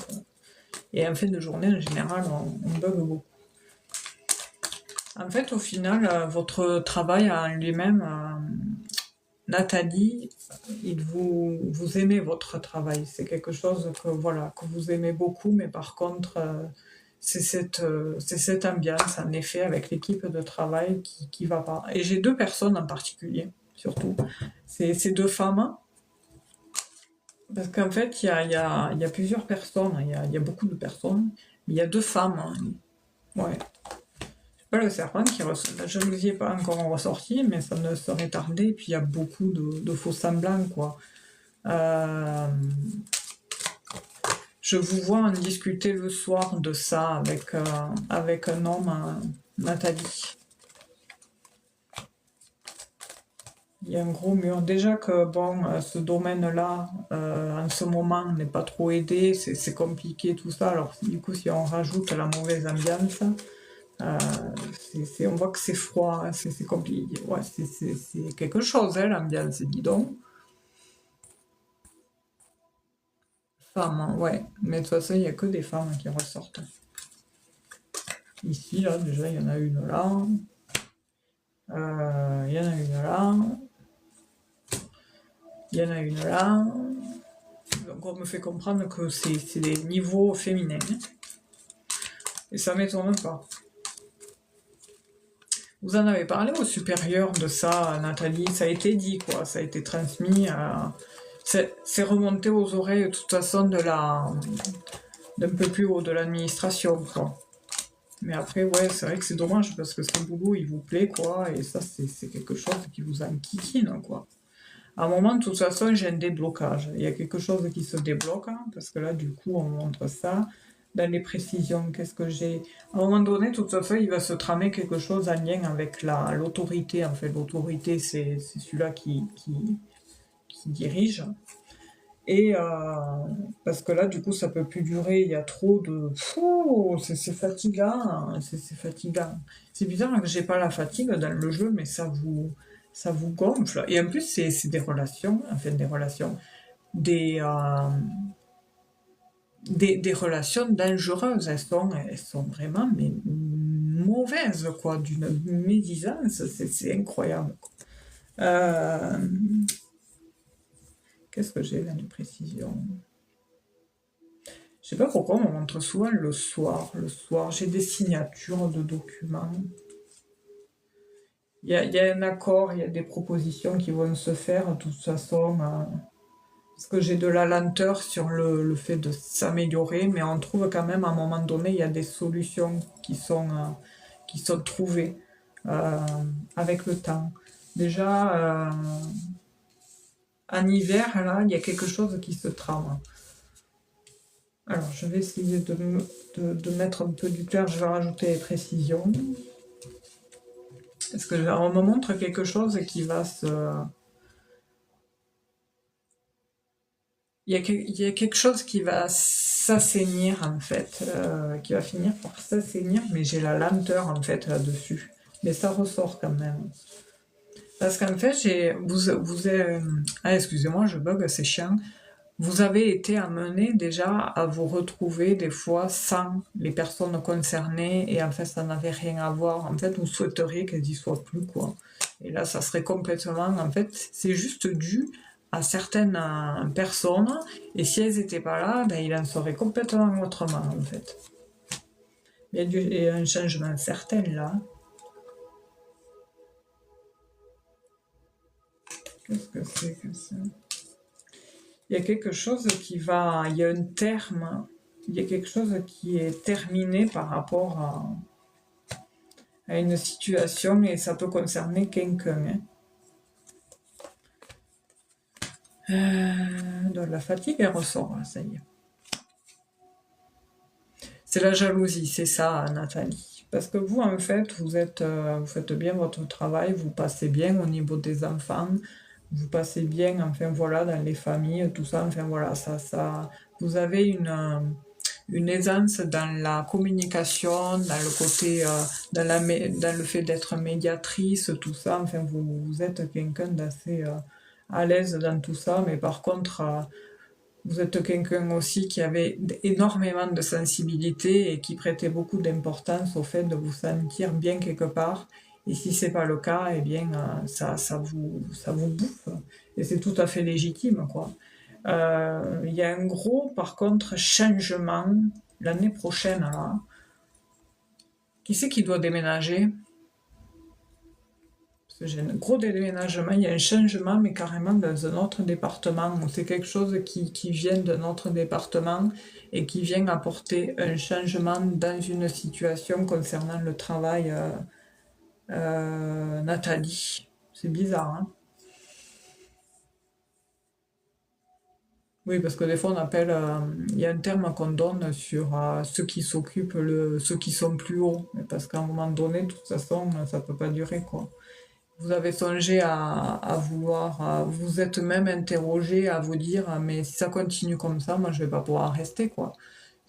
et en fin de journée, en général, on bug beaucoup. En fait, au final, votre travail en lui-même, Nathalie, vous aimez votre travail. C'est quelque chose que vous aimez beaucoup, mais par contre, c'est cette ambiance, en effet, avec l'équipe de travail qui va pas. Et j'ai deux personnes en particulier, surtout. C'est ces deux femmes, parce qu'en fait, il y a plusieurs personnes, il y a beaucoup de personnes, mais il y a deux femmes. Hein. Ouais. C'est pas le serpent qui ressort. Je ne vous y ai pas encore ressorti, mais ça ne serait tardé. Et puis il y a beaucoup de faux semblants, quoi. Je vous vois en discuter le soir de ça avec un homme, Nathalie. Il y a un gros mur. Déjà que, bon, ce domaine-là, en ce moment, n'est pas trop aidé, c'est compliqué tout ça. Alors, du coup, si on rajoute la mauvaise ambiance, on voit que c'est froid, hein, c'est compliqué. Ouais, c'est quelque chose, hein, l'ambiance, dis donc. Femmes, hein, ouais. Mais de toute façon, il n'y a que des femmes qui ressortent. Ici, là, déjà, il y en a une là. Il y en a une là. Il y en a une là. Donc on me fait comprendre que c'est des niveaux féminins. Et ça m'étonne pas. Vous en avez parlé au supérieur de ça, Nathalie. Ça a été dit, quoi. Ça a été transmis. C'est remonté aux oreilles, de toute façon, d'un peu plus haut de l'administration, quoi. Mais après, ouais, c'est vrai que c'est dommage parce que ce boulot, il vous plaît, quoi. Et ça, c'est quelque chose qui vous enquiquine, quoi. À un moment, de toute façon, j'ai un déblocage. Il y a quelque chose qui se débloque, hein, parce que là, du coup, on montre ça. Dans les précisions, qu'est-ce que j'ai? À un moment donné, de toute façon, il va se tramer quelque chose en lien avec l'autorité. En fait, l'autorité, c'est celui-là qui dirige. Et parce que là, du coup, ça peut plus durer. Il y a trop de... C'est fatigant. Hein, c'est fatigant. C'est bizarre que j'ai pas la fatigue dans le jeu, mais ça vous gonfle. Et en plus, c'est des relations, enfin des relations dangereuses. Elles sont vraiment mais, mauvaises, quoi, d'une médisance. C'est incroyable. Qu'est-ce que j'ai là de précision? Je sais pas pourquoi on me montre souvent le soir. Le soir, j'ai des signatures de documents. Il y a un accord, il y a des propositions qui vont se faire, de toute façon, parce que j'ai de la lenteur sur le fait de s'améliorer, mais on trouve quand même à un moment donné, il y a des solutions qui sont trouvées euh, avec le temps. Déjà, en hiver, là, il y a quelque chose qui se trame. Alors, je vais essayer de mettre un peu du clair, je vais rajouter les précisions. Parce que on me montre quelque chose qui va se... Il y a quelque chose qui va s'assainir, en fait, qui va finir par s'assainir, mais j'ai la lenteur, en fait, là-dessus. Mais ça ressort quand même. Parce qu'en fait, ah, excusez-moi, je bug, c'est chiant. Vous avez été amené déjà à vous retrouver des fois sans les personnes concernées et en fait ça n'avait rien à voir. En fait, vous souhaiteriez qu'elles y soient plus, quoi. Et là, ça serait complètement... En fait, c'est juste dû à certaines personnes et si elles n'étaient pas là, ben, il en serait complètement autrement, en fait. Il y a un changement certain, là. Qu'est-ce que c'est que ça? Il y a quelque chose qui va... Il y a un terme... Il y a quelque chose qui est terminé par rapport à une situation et ça peut concerner quelqu'un. Hein. la fatigue, elle ressort, là, ça y est. C'est la jalousie, c'est ça, Nathalie. Parce que vous, en fait, vous faites bien votre travail, vous passez bien au niveau des enfants, vous passez bien, enfin voilà, dans les familles, tout ça, enfin voilà, vous avez une aisance dans la communication, dans le côté, dans le fait d'être médiatrice, tout ça, enfin vous êtes quelqu'un d'assez à l'aise dans tout ça, mais par contre, vous êtes quelqu'un aussi qui avait énormément de sensibilité et qui prêtait beaucoup d'importance au fait de vous sentir bien quelque part. Et si c'est pas le cas, eh bien, ça vous bouffe. Et c'est tout à fait légitime, quoi. Il y a un gros, par contre, changement l'année prochaine, là. Qui c'est qui doit déménager? Parce que j'ai un gros déménagement, il y a un changement, mais carrément dans un autre département. C'est quelque chose qui vient d'un autre département et qui vient apporter un changement dans une situation concernant le travail, Nathalie. C'est bizarre, hein? Oui, parce que des fois on appelle, il y a un terme qu'on donne sur ceux qui s'occupent, ceux qui sont plus hauts. Mais parce qu'à un moment donné, de toute façon, ça peut pas durer, quoi. Vous avez songé à vouloir, vous êtes même interrogé à vous dire, ah, mais si ça continue comme ça, moi je vais pas pouvoir rester, quoi.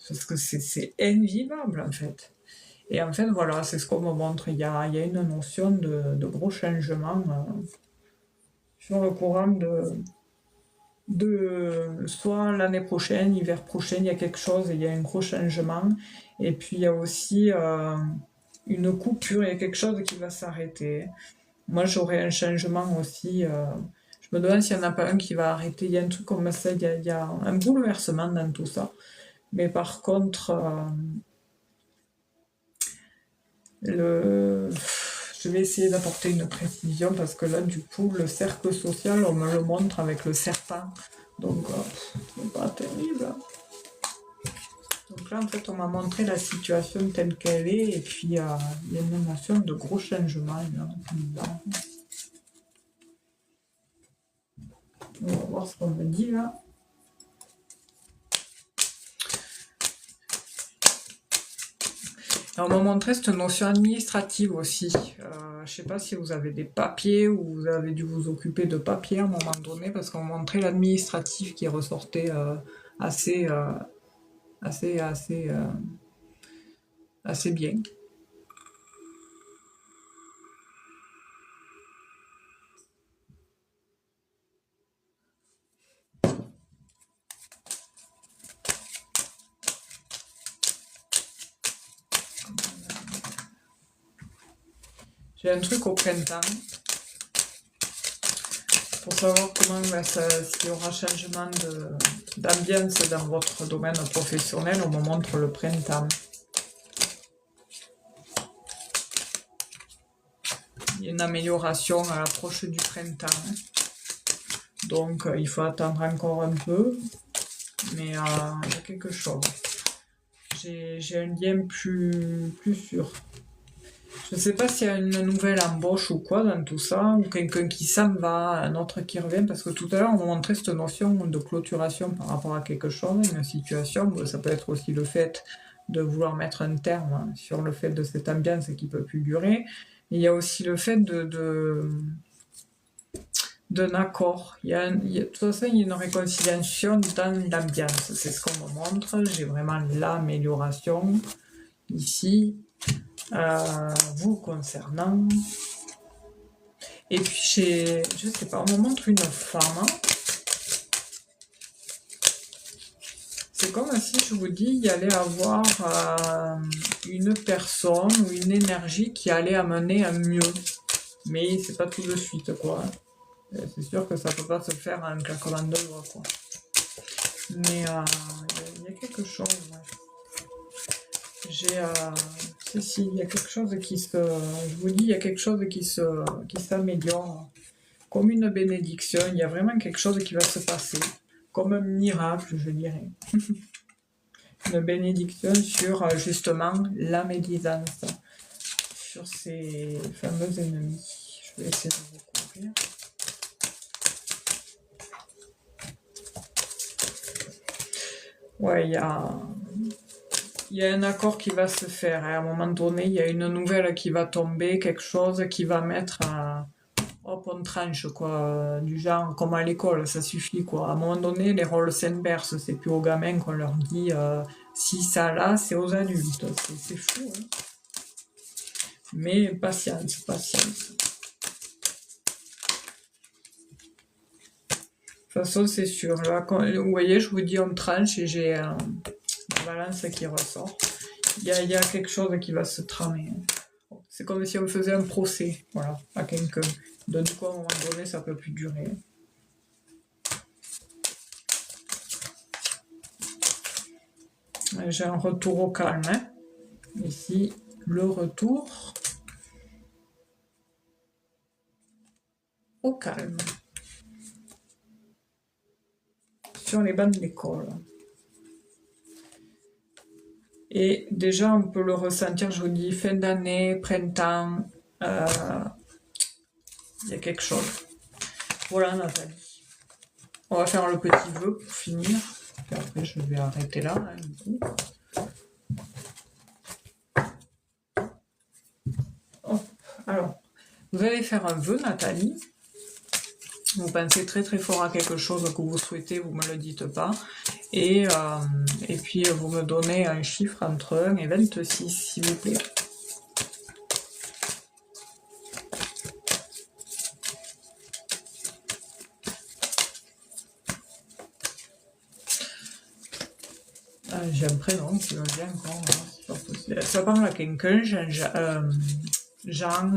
Parce que c'est invivable, en fait. Et en fait, voilà, c'est ce qu'on me montre. Il y a une notion de gros changement sur le courant de soit l'année prochaine, l'hiver prochain, il y a quelque chose, il y a un gros changement. Et puis il y a aussi une coupure, il y a quelque chose qui va s'arrêter. Moi, j'aurais un changement aussi. Je me demande s'il n'y en a pas un qui va arrêter. Il y a un truc comme ça, il y a un bouleversement dans tout ça. Mais par contre, le... je vais essayer d'apporter une précision parce que là, du coup, le cercle social, on me le montre avec le serpent. Donc, c'est pas terrible. Donc là, en fait, on m'a montré la situation telle qu'elle est et puis il y a une notion de gros changements. Là. On va voir ce qu'on me dit là. Alors, on m'a montré cette notion administrative aussi. Je sais pas si vous avez des papiers ou vous avez dû vous occuper de papiers à un moment donné, parce qu'on m'a montré l'administratif qui ressortait assez, assez, assez, assez bien. J'ai un truc au printemps pour savoir comment s'il y aura changement d'ambiance dans votre domaine professionnel. On me montre le printemps. Il y a une amélioration à l'approche du printemps. Donc il faut attendre encore un peu. Mais il y a quelque chose. J'ai un lien plus sûr. Je ne sais pas s'il y a une nouvelle embauche ou quoi dans tout ça, ou quelqu'un qui s'en va, un autre qui revient, parce que tout à l'heure on m'a montré cette notion de clôturation par rapport à quelque chose, une situation. Ça peut être aussi le fait de vouloir mettre un terme sur le fait de cette ambiance qui ne peut plus durer. Il y a aussi le fait d'un accord. De toute façon, il y a une réconciliation dans l'ambiance. C'est ce qu'on me montre. J'ai vraiment l'amélioration ici, vous concernant. Et puis, je sais pas, on me montre une femme. C'est comme si je vous dis, il y allait avoir une personne ou une énergie qui allait amener à mieux. Mais c'est pas tout de suite, quoi. C'est sûr que ça peut pas se faire en un claquement de doigts, quoi. Mais il y a quelque chose, ouais. Si, il y a quelque chose je vous dis, il y a quelque chose qui s'améliore. Comme une bénédiction, il y a vraiment quelque chose qui va se passer. Comme un miracle, je dirais. Une bénédiction sur, justement, la médisance. Sur ces fameux ennemis. Je vais essayer de recouvrir. Ouais, il y a un accord qui va se faire. Et à un moment donné, il y a une nouvelle qui va tomber, quelque chose qui va mettre hop, on tranche, quoi. Du genre, comme à l'école, ça suffit, quoi. À un moment donné, les rôles s'inversent. C'est plus aux gamins qu'on leur dit si ça là, c'est aux adultes. C'est fou, hein. Mais patience, patience. De toute façon, c'est sûr. Là, vous voyez, je vous dis on tranche et j'ai la balance qui ressort. Il y a quelque chose qui va se tramer. C'est comme si on faisait un procès, voilà, à quelqu'un. Donc du coup, à un moment donné, ça peut plus durer. J'ai un retour au calme, hein. Ici, le retour au calme. Sur les bancs de l'école. Et déjà, on peut le ressentir, je vous dis, fin d'année, printemps, il y a quelque chose. Voilà, Nathalie. On va faire le petit vœu pour finir. Et après, je vais arrêter là, hein, du coup. Hop. Alors, vous allez faire un vœu, Nathalie. Vous pensez très très fort à quelque chose que vous souhaitez, vous me le dites pas. Et puis vous me donnez un chiffre entre 1 et 26, s'il vous plaît. J'ai un prénom qui me vient encore. Ça parle à quelqu'un, Jean,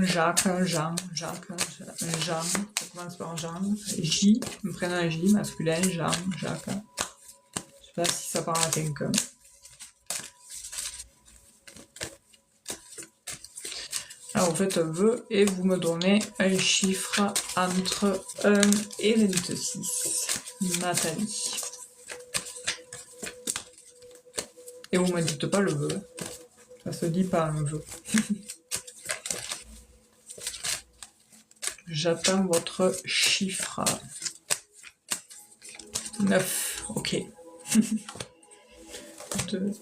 Jacques, Jean, ça commence par Jean, J, un prénom J, masculin, Jean, Jacques. Je sais pas si ça parle à quelqu'un. Alors vous faites un vœu et vous me donnez un chiffre entre 1 et 26. Nathalie. Et vous me dites pas le vœu. Ça se dit pas un vœu. J'attends votre chiffre. 9. Ok. 2.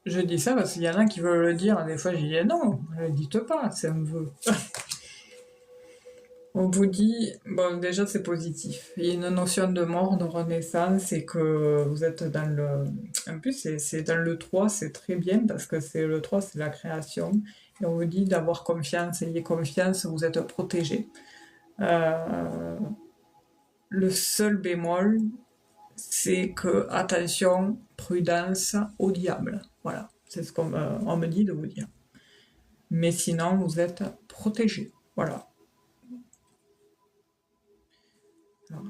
Je dis ça parce qu'il y en a qui veulent le dire. Des fois, j'ai dit non, ne le dites pas, c'est un vœu. On vous dit, bon, déjà c'est positif. Il y a une notion de mort, de renaissance, et que vous êtes dans le. En plus, c'est dans le 3, c'est très bien parce que c'est le 3, c'est la création. Et on vous dit d'avoir confiance, ayez confiance, vous êtes protégé. Le seul bémol, c'est que, attention, prudence au diable. Voilà, c'est ce qu'on me dit de vous dire. Mais sinon, vous êtes protégé. Voilà. Alors,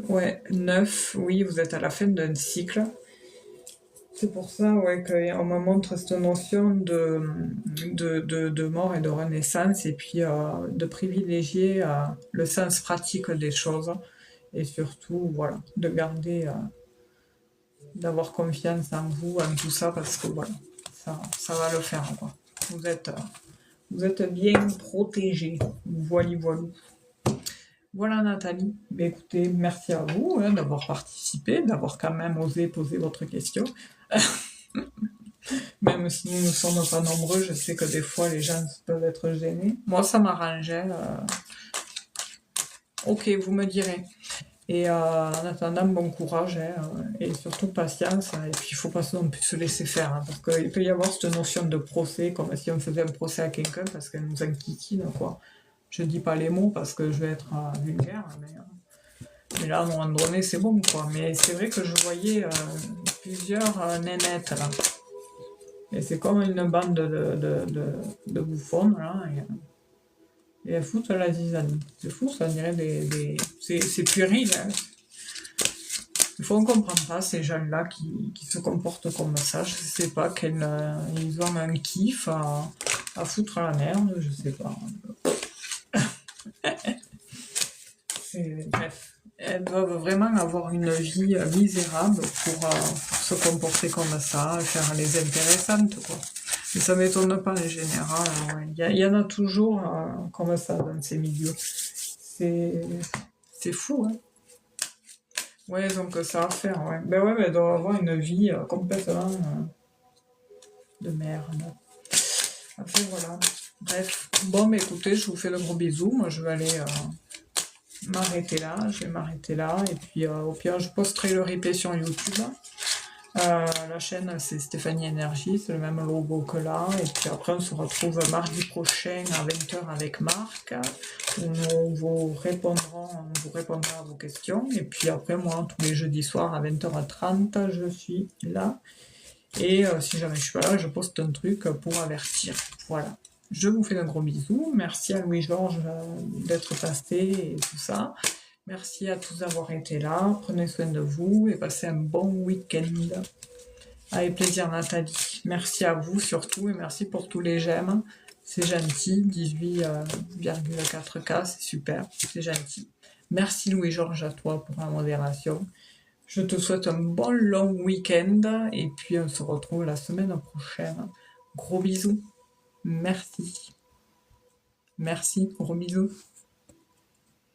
ouais, 9, oui, vous êtes à la fin d'un cycle. C'est pour ça ouais, qu'on me montre cette notion de mort et de renaissance, et puis de privilégier le sens pratique des choses, et surtout, voilà, de garder, d'avoir confiance en vous, en tout ça, parce que voilà, ça va le faire, quoi. Vous êtes bien protégés. Voilà, voilà. Voilà Nathalie, mais écoutez, merci à vous hein, d'avoir participé, d'avoir quand même osé poser votre question. Même si nous ne sommes pas nombreux, je sais que des fois les gens peuvent être gênés. Moi ça m'arrangeait. Ok, vous me direz. Et en attendant, bon courage hein, et surtout patience. Et puis il ne faut pas non plus se laisser faire, hein, parce qu'il peut y avoir cette notion de procès, comme si on faisait un procès à quelqu'un parce qu'elle nous enquiquine, quoi. Je dis pas les mots parce que je vais être vulgaire, mais là, à un moment donné, c'est bon, quoi. Mais c'est vrai que je voyais plusieurs nénettes, là. Et c'est comme une bande de bouffons, là. Et elles foutent la zizanie. C'est fou, ça dirait c'est puéril, hein. Il faut qu'on comprenne pas ces gens-là qui se comportent comme ça. Je sais pas ils ont un kiff à foutre la merde, je sais pas. Bref, elles doivent vraiment avoir une vie misérable pour se comporter comme ça, faire les intéressantes, quoi. Et ça m'étonne pas en général. Ouais. Il y en a toujours comme ça dans ces milieux. C'est c'est fou, hein. Ouais, donc ça à faire, ouais. Ben ouais, mais elle doit avoir une vie complètement de merde. Enfin voilà. Bref. Bon, mais écoutez, je vous fais de gros bisous. Moi, je vais aller m'arrêter là. Je vais m'arrêter là. Et puis, au pire, je posterai le replay sur YouTube. La chaîne, c'est Stéphanie Énergie, c'est le même logo que là. Et puis après, on se retrouve mardi prochain à 20h avec Marc, où on vous répondra à vos questions. Et puis après, moi, tous les jeudis soirs à 20h30, je suis là. Et si jamais je suis pas là, je poste un truc pour avertir. Voilà. Je vous fais un gros bisou. Merci à Louis-Georges d'être passé et tout ça. Merci à tous d'avoir été là. Prenez soin de vous et passez un bon week-end. Avec plaisir, Nathalie. Merci à vous surtout et merci pour tous les j'aime. C'est gentil. 18,4K, c'est super. C'est gentil. Merci Louis-Georges à toi pour la modération. Je te souhaite un bon long week-end et puis on se retrouve la semaine prochaine. Gros bisous. Merci. Merci. Gros bisous.